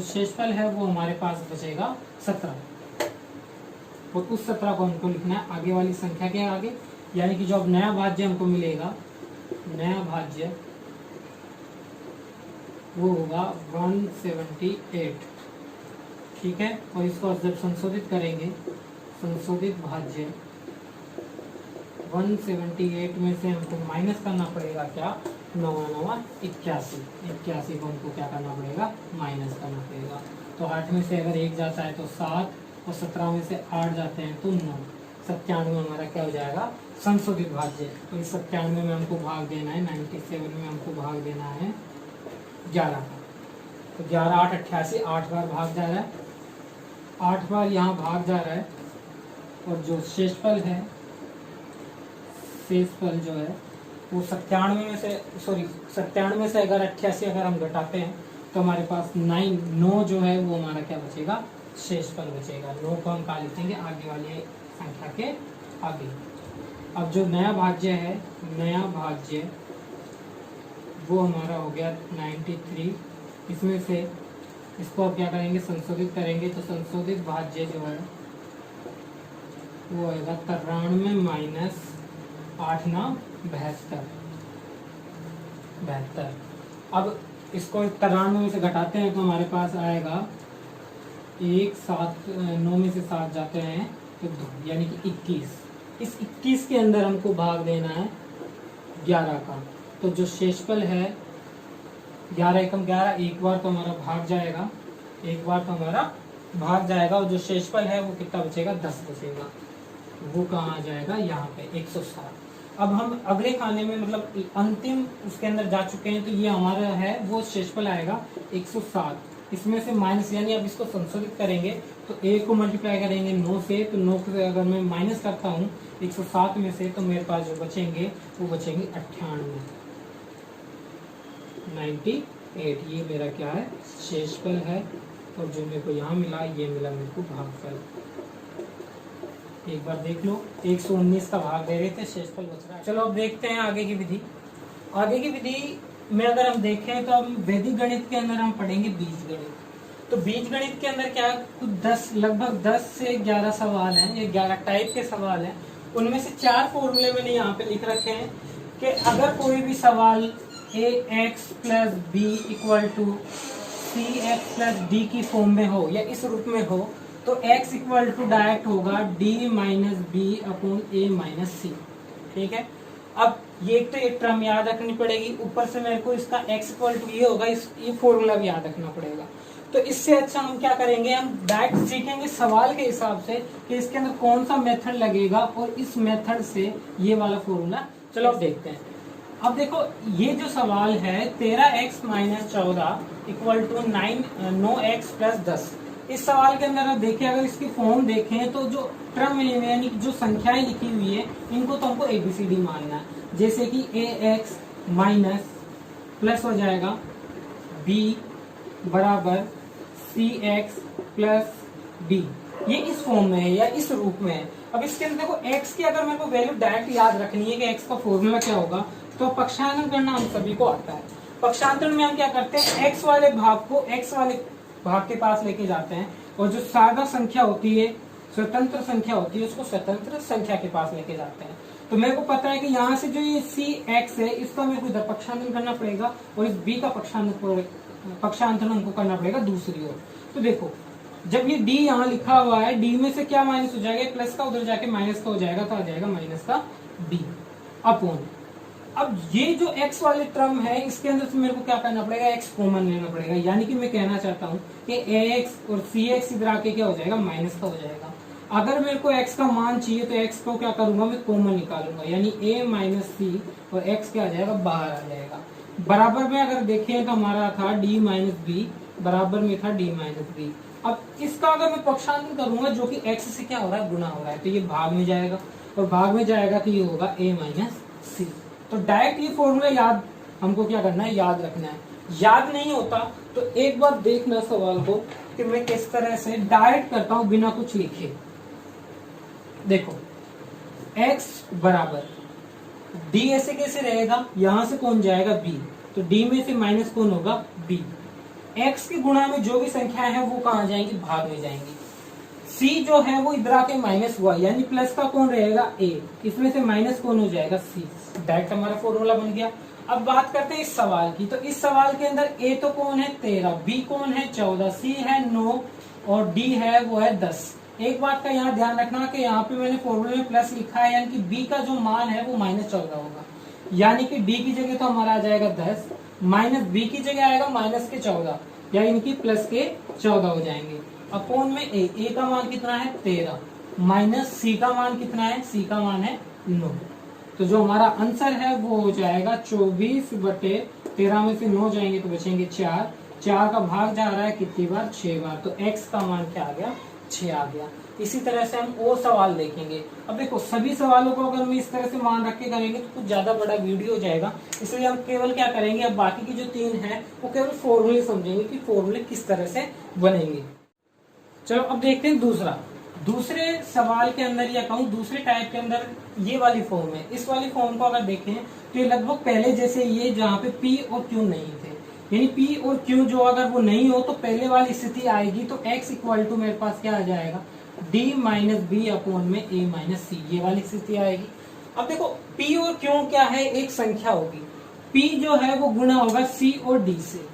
शेषफल है वो हमारे पास बचेगा 17। और उस 17 को हमको लिखना है आगे वाली संख्या के आगे, यानी कि जो अब नया भाज्य हमको मिलेगा, नया भाज्य वो होगा 178। ठीक है, और इसको जब संशोधित करेंगे, संशोधित भाज्य 178 में से हमको माइनस करना पड़ेगा क्या, 9 9 81। 81 को हमको क्या करना पड़ेगा, माइनस करना पड़ेगा। तो 8 में से अगर 1 जाता है तो 7, और 17 में से 8 जाते हैं तो 9। 97 हमारा क्या हो जाएगा, संशोधित भाज्य। तो इस 97 में हमको भाग देना है, 97 में हमको भाग देना है 11 का। तो 11 8 88, 8 बार भाग जा रहा है, 8 बार यहाँ भाग जा रहा है। और जो शेषफल है, शेषफल जो है वो 97 में से अगर 88 अगर हम घटाते हैं तो हमारे पास 9 जो है वो हमारा क्या बचेगा, शेषफल बचेगा। 9 को हम कहाँ लिखेंगे, आगे वाली संख्या के आगे। अब जो नया भाज्य है, नया भाज्य वो हमारा हो गया 93। इसमें से इसको अब क्या करेंगे, संशोधित करेंगे। तो संशोधित भाज्य जो है वो आएगा 93 माइनस 8 9 72। अब इसको 93 में से घटाते हैं तो हमारे पास आएगा 1 7, 9 में से 7 जाते हैं तो 2, यानी कि 21। इस 21 के अंदर हमको भाग देना है 11 का। तो जो शेषफल है 11 एकम 11, एक बार तो हमारा भाग जाएगा, और जो शेषफल है वो कितना बचेगा, 10 बचेगा। वो कहाँ आ जाएगा, यहाँ पे 160। अब हम अगले खाने में मतलब अंतिम उसके अंदर जा चुके हैं, तो ये हमारा है वो शेषफल आएगा 160। इसमें से माइनस, यानी अब इसको संशोधित करेंगे तो 1 को मल्टीप्लाई करेंगे 9 से, तो 9 से अगर मैं माइनस करता हूँ 160 में से, तो मेरे पास जो बचेंगे वो बचेंगे 98। ये मेरा क्या है, शेषफल है। और जो मेरे को यहाँ मिला, ये मिला मेरे को भागफल। एक बार देख लो, 119 का भाग दे रहे थे, शेषफल बच रहा है। चलो अब देखते हैं आगे की विधि। आगे की विधि में अगर हम देखें तो हम वैदिक गणित के अंदर हम पढ़ेंगे बीजगणित। तो बीजगणित के अंदर क्या कुछ लगभग 10 से 11 सवाल हैं, ये 11 टाइप के सवाल हैं। उनमें से 4 फॉर्मूले मैंने यहाँ पे लिख रखे हैं कि अगर कोई भी सवाल ax + b = cx + d की फॉर्म में हो या इस रूप में हो, तो x = डायरेक्ट होगा d - b/a - c। ठीक है, अब ये एक तो एक टर्म याद रखनी पड़ेगी, ऊपर से मेरे को इसका x इक्वल टू ये होगा, ये फॉर्मूला भी याद रखना पड़ेगा। तो इससे अच्छा हम क्या करेंगे, हम डायरेक्ट सीखेंगे सवाल के हिसाब से कि इसके अंदर कौन सा मेथड लगेगा और इस मेथड से ये वाला फॉर्मूला। चलो अब देखते हैं। अब देखो ये जो सवाल है 13x minus 14 equal to 9x plus 10, इस सवाल के अंदर आप देखिए, अगर इसकी फॉर्म देखें तो जो टर्म यानी जो संख्याएं लिखी हुई है इनको तो हमको ABCD मानना है। जैसे कि AX माइनस प्लस हो जाएगा B बराबर CX प्लस D, ये इस फॉर्म में है या इस रूप में है। अब इसके अंदर देखो x की अगर मेरे को वैल्यू डायरेक्ट याद रखनी है कि x का फॉर्मूला क्या होगा, तो पक्षांतरण करना हम सभी को आता है। पक्षांतरण में हम क्या करते हैं, x वाले भाग को x वाले भाग के पास लेके जाते हैं और जो सादा संख्या होती है, स्वतंत्र संख्या होती है, उसको स्वतंत्र संख्या के पास लेके जाते हैं। तो मेरे को पता है कि यहाँ से जो ये CX है इसका मेरे को इधर पक्षांतरण करना पड़ेगा और इस B का पक्षांतरण हमको करना पड़ेगा दूसरी ओर। तो देखो जब ये D यहाँ लिखा हुआ है, D में से क्या माइनस हो जाएगा, प्लस का उधर जाके माइनस का हो जाएगा, तो आ जाएगा माइनस का D अपॉन। अब ये जो x वाले टर्म है इसके अंदर से मेरे को क्या करना पड़ेगा, x कॉमन लेना पड़ेगा। यानी कि मैं कहना चाहता हूँ कि ax और cx इधर आके क्या हो जाएगा, माइनस का हो जाएगा। अगर मेरे को x का मान चाहिए तो x को क्या करूंगा, मैं कॉमन निकालूंगा, यानी a माइनस सी और x क्या आ जाएगा, बाहर आ जाएगा। बराबर में अगर देखें तो हमारा था d माइनस बी, बराबर में था d माइनस बी। अब इसका अगर मैं पक्षांतरण करूंगा जो कि x से क्या हो रहा है, गुना हो रहा है, तो ये भाग में जाएगा और भाग में जाएगा तो ये होगा a माइनस सी। तो डायरेक्ट ये फॉर्मूला याद हमको क्या करना है, याद रखना है। याद नहीं होता तो एक बार देखना सवाल को कि मैं किस तरह से डायरेक्ट करता हूं बिना कुछ लिखे। देखो x बराबर d ऐसे कैसे रहेगा, यहां से कौन जाएगा b, तो d में से माइनस कौन होगा, b। x के गुणा में जो भी संख्या है वो कहाँ जाएंगी, भाग में जाएंगी। c जो है वो इधर आके माइनस हुआ, यानी प्लस का कौन रहेगा a, इसमें से माइनस कौन हो जाएगा c। डायरेक्ट हमारा फॉर्मूला बन गया। अब बात करते हैं इस सवाल की, तो इस सवाल के अंदर a तो कौन है 13, b कौन है 14, c है 9 और d है वो है 10। एक बात का यहाँ ध्यान रखना कि यहाँ पे मैंने फॉर्मूले में प्लस लिखा है, यानी कि b का जो मान है वो माइनस 14 होगा, यानी कि d की जगह तो हमारा आ जाएगा 10, माइनस b की जगह आएगा माइनस के 14, या इनकी प्लस के 14 हो जाएंगे। अपॉन में a का मान कितना है 13, माइनस c का मान कितना है, c का मान है 9। तो जो हमारा आंसर है वो हो जाएगा 24/13 में से 9 जाएंगे तो बचेंगे 4, 4 का भाग जा रहा है कितनी बार, 6 बार, तो x का मान क्या आ गया, 6 आ गया। इसी तरह से हम और सवाल देखेंगे। अब देखो सभी सवालों को अगर मैं इस तरह से मान रख के करेंगे तो कुछ ज्यादा बड़ा वीडियो हो जाएगा, इसलिए हम केवल क्या करेंगे, अब बाकी की जो 3 है वो केवल फॉर्मूले समझेंगे कि फॉर्मूले किस तरह से बनेंगे। चलो अब देखते हैं दूसरे सवाल के अंदर, या कहूँ दूसरे टाइप के अंदर ये वाली फॉर्म है। इस वाली फॉर्म को अगर देखें तो ये लगभग पहले जैसे ये जहाँ पे P और Q नहीं थे, यानी P और Q जो अगर वो नहीं हो तो पहले वाली स्थिति आएगी, तो x इक्वल टू मेरे पास क्या आ जाएगा, d माइनस बी अपॉन में a माइनस सी, ये वाली स्थिति आएगी। अब देखो P और Q क्या है, एक संख्या होगी, P जो है वो गुणा होगा C और D से।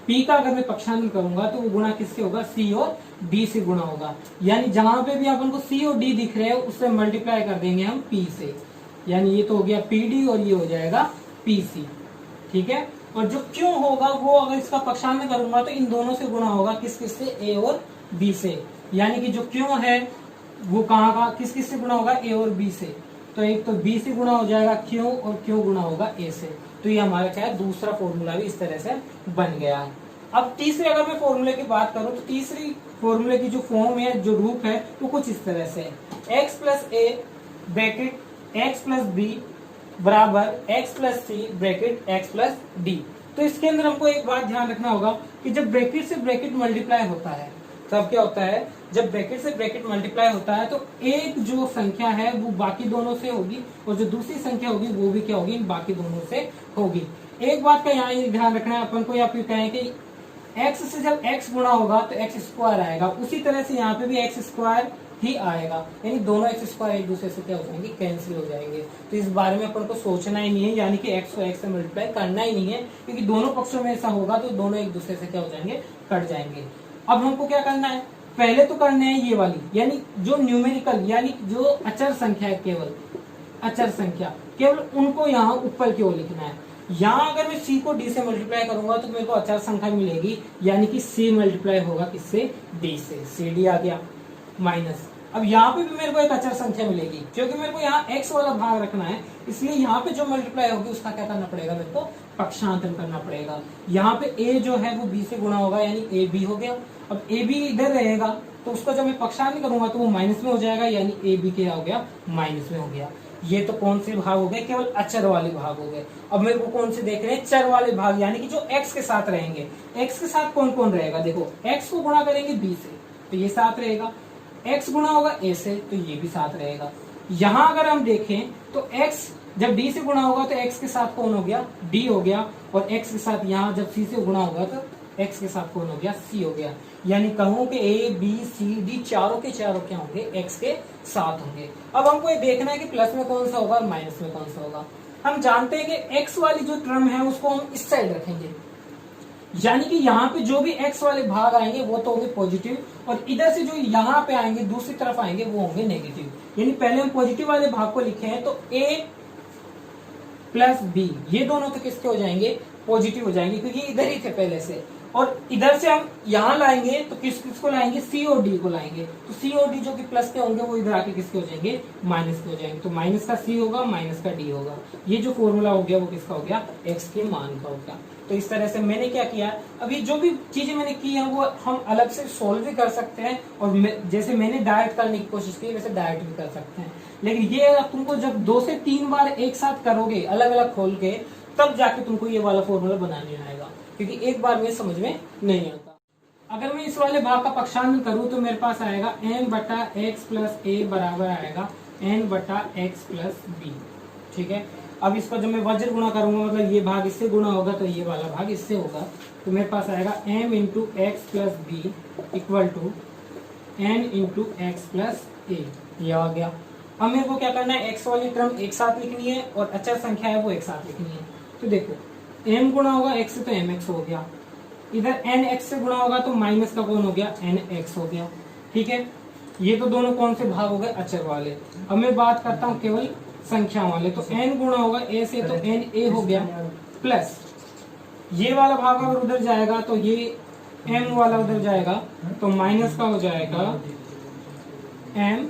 P का अगर मैं पक्षांतरण करूंगा तो वो गुणा किससे होगा, C और D से गुणा होगा, यानी जहां पे भी अपन को C और D दिख रहे हैं उससे मल्टीप्लाई कर देंगे हम P से, यानी ये तो हो गया PD और ये हो जाएगा PC, ठीक है। और जो Q होगा वो अगर इसका पक्षांतरण करूंगा तो इन दोनों से गुणा होगा, किस किस से, A और B से, यानी कि जो Q है वो कहाँ का, किस किस से गुणा होगा, A और B से, तो एक तो B से गुणा हो जाएगा Q और Q गुणा होगा A से। तो ये हमारा क्या है, दूसरा फॉर्मूला भी इस तरह से बन गया है। अब तीसरे अगर मैं फॉर्मूले की बात करूं तो तीसरी फॉर्मूले की जो फॉर्म है, जो रूप है वो कुछ इस तरह से है, x plus a bracket x plus b बराबर x प्लस सी ब्रैकेट x प्लस डी। तो इसके अंदर हमको एक बात ध्यान रखना होगा कि जब ब्रैकेट से ब्रैकेट मल्टीप्लाई होता है तब क्या होता है, जब ब्रैकेट से ब्रैकेट मल्टीप्लाई होता है तो एक जो संख्या है वो बाकी दोनों से होगी और जो दूसरी संख्या होगी वो भी क्या होगी, बाकी दोनों से होगी। एक बात का यहाँ ध्यान रखना है अपन को, या फिर कहें कि x से जब x गुणा होगा तो x स्क्वायर आएगा, उसी तरह से यहाँ पे भी x स्क्वायर ही आएगा, यानी दोनों x स्क्वायर एक दूसरे से क्या हो जाएंगे, कैंसिल हो जाएंगे। तो इस बारे में अपन को सोचना ही नहीं है, यानी कि x को x से मल्टीप्लाई करना ही नहीं है, क्योंकि दोनों पक्षों में ऐसा होगा तो दोनों एक दूसरे से क्या हो जाएंगे, कट जाएंगे। अब हमको क्या करना है, पहले तो करना है ये वाली, यानी जो न्यूमेरिकल यानी जो अचर संख्या है केवल अचर संख्या, केवल उनको यहाँ ऊपर की ओर लिखना है। यहाँ अगर मैं c को d से मल्टीप्लाई करूंगा तो मेरे को अचर संख्या मिलेगी, यानी कि c मल्टीप्लाई होगा किससे, d से। cd आ गया माइनस, अब यहाँ पे भी मेरे को एक अचर संख्या मिलेगी, क्योंकि मेरे को यहाँ x वाला भाग रखना है, इसलिए यहाँ पे जो मल्टीप्लाई होगी उसका क्या करना पड़ेगा, मेरे को पक्षांतर करना पड़ेगा। यहाँ पे a जो है वो b से गुणा होगा, यानी a b हो गया। अब a b इधर रहेगा तो उसको जब मैं पक्षांतर करूंगा तो वो माइनस में हो जाएगा, यानी a b क्या हो गया, माइनस में हो गया। ये तो कौन से भाग हो गए, केवल अचर वाले भाग हो गए। अब मेरे को कौन से देख रहे हैं, चर वाले भाग, यानी कि जो x के साथ रहेंगे। x के साथ कौन कौन रहेगा, देखो x को गुणा करेंगे b से तो ये साथ रहेगा, x गुणा होगा a से तो ये भी साथ रहेगा। यहाँ अगर हम देखें तो x जब d से गुणा होगा तो x के साथ कौन हो गया, d हो गया, और x के साथ यहाँ जब c से गुणा होगा तो x के साथ कौन हो गया, c हो गया। यानी कहूं कि a b c d चारों के चारों क्या होंगे, x के साथ होंगे। अब हमको ये देखना है कि प्लस में कौन सा होगा और माइनस में कौन सा होगा। हम जानते हैं कि x वाली जो टर्म है उसको हम इस साइड रखेंगे, यानी कि यहाँ पे जो भी x वाले भाग आएंगे वो तो होंगे पॉजिटिव, और इधर से जो यहाँ पे आएंगे दूसरी तरफ आएंगे वो होंगे नेगेटिव। यानी पहले हम पॉजिटिव वाले भाग को लिखे हैं तो a प्लस b ये दोनों तो किसके हो जाएंगे, पॉजिटिव हो जाएंगे, क्योंकि इधर ही थे पहले से। और इधर से हम यहाँ लाएंगे तो किसको लाएंगे, सी और डी को लाएंगे, तो सी और डी जो कि प्लस के होंगे वो इधर आके किसके हो जाएंगे, माइनस के हो जाएंगे। तो माइनस का सी होगा, माइनस का डी होगा। ये जो फॉर्मूला हो गया वो किसका हो गया, एक्स के मान का हो गया। तो इस तरह से मैंने क्या किया, अभी जो भी चीजें मैंने की है वो हम अलग से सोल्व भी कर सकते हैं, और जैसे मैंने डायरेक्ट करने की कोशिश की वैसे डायरेक्ट भी कर सकते हैं। लेकिन ये तुमको जब 2 से 3 बार एक साथ करोगे अलग अलग खोल के, तब जाके तुमको ये वाला फॉर्मूला बनाने आएगा, क्योंकि एक बार में समझ में नहीं आता। अगर मैं इस वाले भाग का पक्षांतर करूं तो मेरे पास आएगा m बटा एक्स प्लस ए बराबर आएगा n बटा एक्स प्लस बी। ठीक है, अब इसको जब मैं वज्र गुणा करूंगा, मतलब ये भाग इससे गुणा होगा तो ये वाला भाग इससे होगा, तो मेरे पास आएगा m into x plus b equal to n into x plus a. ये आ गया। अब मेरे को क्या करना है, x वाली टर्म एक साथ लिखनी है और अचर संख्या है वो एक साथ लिखनी है। तो देखो m गुणा होगा x से तो mx हो गया, इधर n x से गुणा होगा तो माइनस का कौन हो गया, n x हो गया। ठीक है, ये तो दोनों कौन से भाग हो गए, अचर वाले। अब मैं बात करता हूँ केवल संख्या वाले, तो n गुणा होगा a से तो n a हो गया, प्लस ये वाला भाग अगर उधर जाएगा तो ये m वाला उधर जाएगा तो माइनस का हो जाएगा m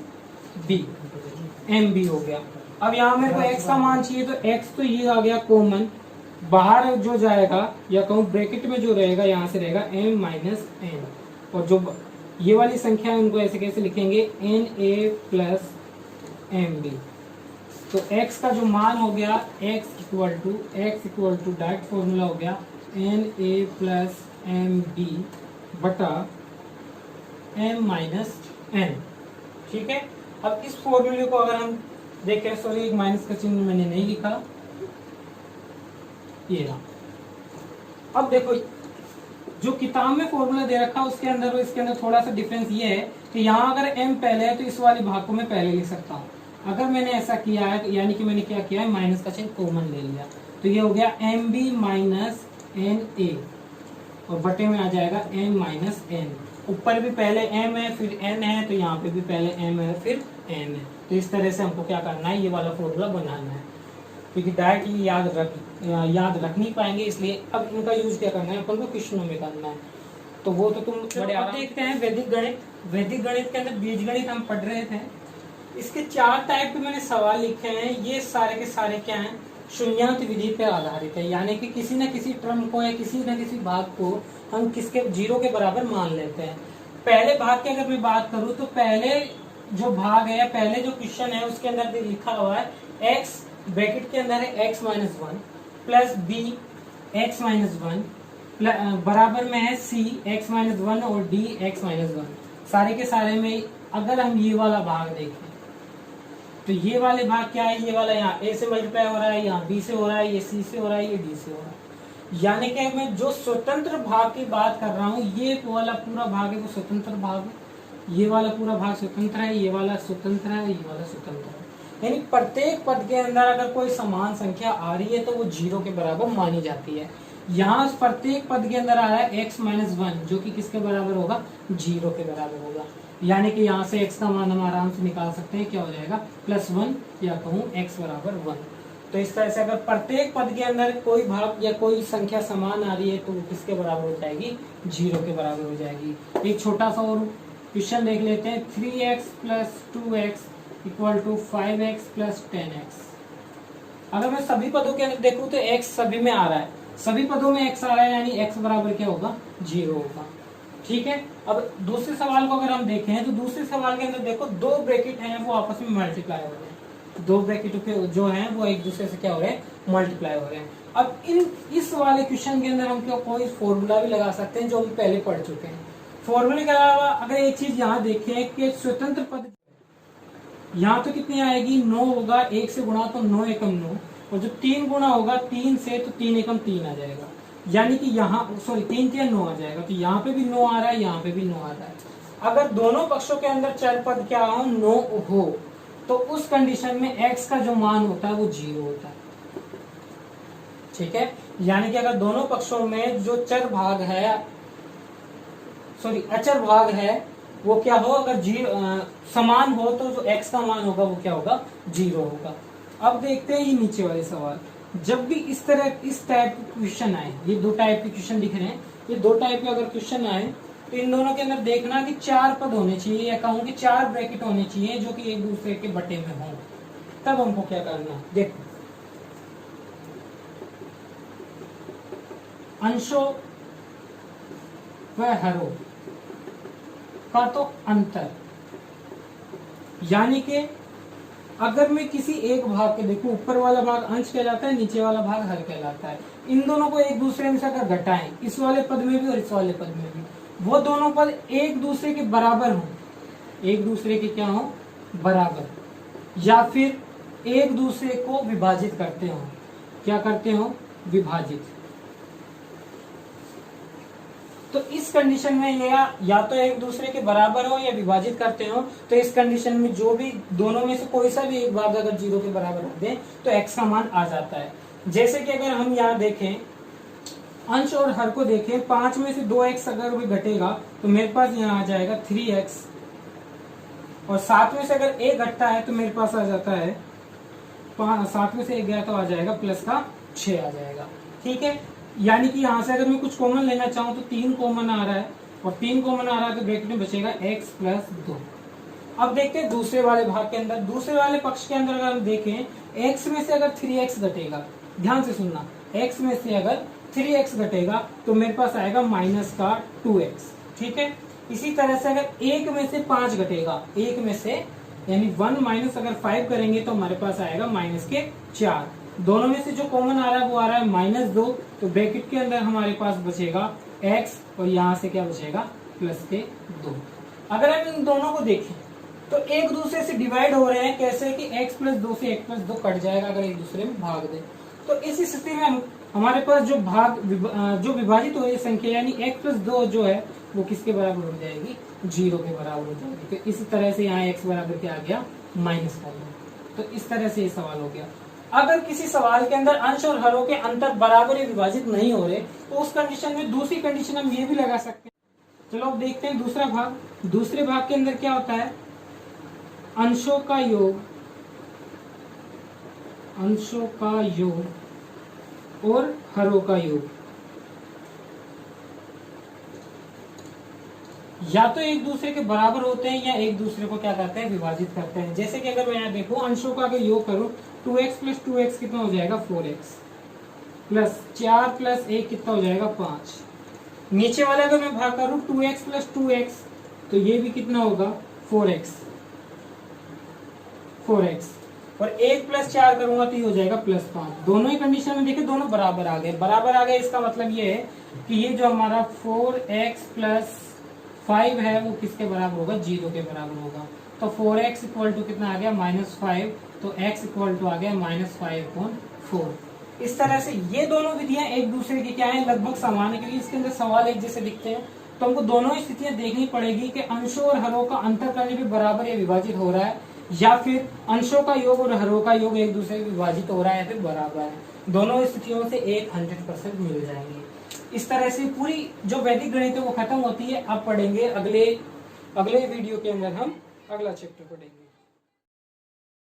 b हो गया। अब यहाँ मेरे को x का मान चाहिए तो x तो ये आ गया कॉमन, बाहर जो जाएगा या कहूँ ब्रैकेट में जो रहेगा यहाँ से रहेगा m माइनस n, और जो ये वाली संख्या है उनको ऐसे कैसे लिखेंगे, n a plus m b। तो x का जो मान हो गया x equal to direct formula हो गया n a plus m b बटा m माइनस n। ठीक है, अब इस फॉर्मूले को अगर हम देखें, सॉरी एक माइनस का चिन्ह मैंने नहीं लिखा, ये रहा। अब देखो जो किताब में फॉर्मूला दे रखा उसके अंदर और इसके अंदर थोड़ा सा डिफरेंस ये है कि यहाँ अगर m पहले है तो इस वाले भाग को मैं पहले लिख सकता हूँ। अगर मैंने ऐसा किया है यानी कि मैंने क्या किया है, माइनस का चिन्ह कॉमन ले लिया, तो ये हो गया M B minus N A, और बटे में आ जाएगा m माइनस n। ऊपर भी पहले m है फिर n है, तो यहाँ पे भी पहले m है फिर n है। तो इस तरह से हमको क्या करना है, ये वाला फॉर्मूला बनाना है, क्योंकि डायरेक्ट ये याद रख नहीं पाएंगे, इसलिए अब इनका यूज क्या करना है, अपन को क्वेश्चनों में करना है। तो वो तो तुम बड़े आप देखते हैं वैदिक गणित। वैदिक गणित के अंदर बीजगणित हम पढ़ रहे थे, इसके 4 टाइप के मैंने सवाल लिखे हैं। ये सारे के सारे क्या हैं, शून्यात विधि पे आधारित है, यानी कि किसी न किसी टर्म को या किसी न किसी भाग को हम किसके 0 के बराबर मान लेते हैं। पहले भाग की अगर मैं बात करूं तो पहले जो भाग है, पहले जो क्वेश्चन है उसके अंदर लिखा हुआ है x ब्रैकेट के अंदर है x minus 1 plus b x minus 1 बराबर में है c x माइनस 1 और d x माइनस 1। सारे के सारे में अगर हम ये वाला भाग देखें तो ये वाले भाग क्या है, ये वाला यहाँ a से मल्टीप्लाई हो रहा है, यहाँ b से हो रहा है, ये c से हो रहा है, ये d से हो रहा है। यानी कि मैं जो स्वतंत्र भाग की बात कर रहा हूँ, ये वाला पूरा भाग है वो स्वतंत्र भाग है, ये वाला पूरा भाग स्वतंत्र है, ये वाला स्वतंत्र है, ये वाला स्वतंत्र है। यानी प्रत्येक पद के अंदर अगर कोई समान संख्या आ रही है तो वो 0 के बराबर मानी जाती है। यहाँ प्रत्येक पद के अंदर आ रहा है x माइनस 1 जो कि किसके बराबर होगा, 0 के बराबर होगा। यानी कि यहाँ से x का मान हम आराम से निकाल सकते हैं, क्या हो जाएगा +1 या कहूँ x बराबर 1। तो इस तरह से अगर प्रत्येक पद के अंदर कोई भाग या कोई संख्या समान आ रही है तो वो किसके बराबर हो जाएगी, 0 के बराबर हो जाएगी। एक छोटा सा और क्वेश्चन देख लेते हैं, 3x + 2x = 5x + 10x। अगर मैं सभी पदों के अंदर देखूं तो x सभी में आ रहा है, सभी पदों में x आ रहा है, यानी x बराबर क्या होगा, 0 होगा। ठीक है। अब दूसरे सवाल को अगर हम देखें तो दूसरे सवाल के अंदर देखो दो ब्रैकेट हैं वो आपस में मल्टीप्लाई हो रहे हैं, दो ब्रैकेट के जो हैं वो एक दूसरे से क्या हो रहे हैं, मल्टीप्लाई हो रहे हैं। अब इस वाले क्वेश्चन के अंदर हम कोई फॉर्मूला भी लगा सकते हैं जो हम पहले पढ़ चुके हैं। फॉर्मूले के अलावा अगर एक चीज यहाँ देखें कि स्वतंत्र पद यहाँ तो कितनी आएगी, 9 होगा, 1 से गुणा तो 9 एकम 9, और जो 3 गुणा होगा 3 से तो 3 एकम 3 आ जाएगा, यानी कि यहाँ 3 3 9 आ जाएगा। तो यहाँ पे भी 9 आ रहा है, यहाँ पे भी 9 आ रहा है। अगर दोनों पक्षों के अंदर चर पद क्या हो, 9 हो, तो उस कंडीशन में x का जो मान होता है वो 0 होता है। ठीक है। यानी कि अगर दोनों पक्षों में जो चर भाग है, अचर भाग है वो क्या हो, अगर समान हो तो जो x का मान होगा वो क्या होगा, 0 होगा। अब देखते हैं ये नीचे वाले सवाल। जब भी इस टाइप के क्वेश्चन आए, ये दो टाइप के क्वेश्चन दिख रहे हैं, ये दो टाइप के अगर क्वेश्चन आए तो इन दोनों के अंदर देखना कि 4 पद होने चाहिए, या कहूँ कि 4 ब्रैकेट होने चाहिए जो कि एक दूसरे के बटे में हों। तब हमको क्या करना है, देखो अंशों व हरों का तो अंतर, यानी कि अगर मैं किसी एक भाग के देखूं, ऊपर वाला भाग अंश कहलाता है, नीचे वाला भाग हर कहलाता है, इन दोनों को एक दूसरे में से अगर घटाएं, इस वाले पद में भी और इस वाले पद में भी, वो दोनों पद एक दूसरे के बराबर हों, एक दूसरे के क्या हो, बराबर, या फिर एक दूसरे को विभाजित करते हो, क्या करते हो, विभाजित। तो इस कंडीशन में या तो एक दूसरे के बराबर हो या विभाजित करते हो, तो इस कंडीशन में जो भी दोनों में से कोई सा भी एक भाग अगर 0 के बराबर हो दे तो x का मान आ जाता है। जैसे कि अगर हम यहाँ देखें, अंश और हर को देखें, 5 में से 2x अगर भी घटेगा तो मेरे पास यहाँ आ जाएगा 3x, और 7 में से अगर 1 घटता है तो मेरे पास आ जाता है 7 में से 1 गया तो आ जाएगा +6 आ जाएगा। ठीक है। यानी कि यहाँ से अगर मैं कुछ कॉमन लेना चाहूँ तो 3 कॉमन आ रहा है, और 3 कॉमन आ रहा है तो ब्रैकेट में बचेगा x + 2। अब देखते हैं दूसरे वाले भाग के अंदर, दूसरे वाले पक्ष के अंदर अगर हम देखें, x में से अगर 3x घटेगा, ध्यान से सुनना, x में से अगर 3x घटेगा तो मेरे पास आएगा -2x। ठीक है। इसी तरह से अगर 1 में से 5 घटेगा, 1 में से यानी 1 - अगर 5 करेंगे तो हमारे पास आएगा -4। दोनों में से जो कॉमन आ रहा है वो आ रहा है -2, तो ब्रैकेट के अंदर हमारे पास बचेगा x, और यहाँ से क्या बचेगा, +2। अगर हम इन दोनों को देखें तो एक दूसरे से डिवाइड हो रहे हैं, कैसे कि x + 2 से 1 + 2 कट जाएगा अगर एक दूसरे में भाग दे। तो इस स्थिति में हमारे पास जो विभाजित हो रही संख्या यानी x + 2 जो है वो किसके बराबर हो जाएगी, 0 के बराबर हो जाएगी। तो इसी तरह से यहाँ x बराबर क्या आ गया, -1। तो इस तरह से ये सवाल हो गया। अगर किसी सवाल के अंदर अंश और हरों के अंतर बराबर या विभाजित नहीं हो रहे तो उस कंडीशन में दूसरी कंडीशन हम ये भी लगा सकते हैं। चलो अब देखते हैं दूसरा भाग। दूसरे भाग के अंदर क्या होता है, अंशों का योग और हरों का योग, या तो एक दूसरे के बराबर होते हैं या एक दूसरे को क्या करते हैं, विभाजित करते हैं। जैसे कि अगर मैं यहाँ देखूं, अंशों का अगर योग करूं, 2x + 2x कितना हो जाएगा, 4x, प्लस 4 + 1 कितना हो जाएगा, 5। नीचे वाले अगर मैं भाग करूं 2x + 2x तो ये भी कितना होगा, 4x, और 1 + 4 करूंगा तो ये हो जाएगा +5। दोनों ही कंडीशन में देखिए दोनों बराबर आ गए। इसका मतलब ये है कि ये जो हमारा 4x + 5 है वो किसके बराबर होगा, 0 के बराबर होगा। तो 4x = कितना आ गया, -5, तो x = आ गया -5/4। इस तरह से ये दोनों विधियां एक दूसरे की क्या है, लगभग समान है, क्योंकि इसके अंदर सवाल एक जैसे दिखते हैं। तो हमको दोनों स्थितियां देखनी पड़ेगी कि अंशों और हरों का अंतर करने भी बराबर या विभाजित हो रहा है, या फिर अंशों का योग और हरों का योग एक दूसरे से विभाजित हो रहा है, फिर बराबर है, दोनों स्थितियों से एक 100% मिल जाएंगे। इस तरह से पूरी जो वैदिक गणित है वो खत्म होती है। अब पढ़ेंगे अगले वीडियो के अंदर हम अगला चैप्टर पढ़ेंगे।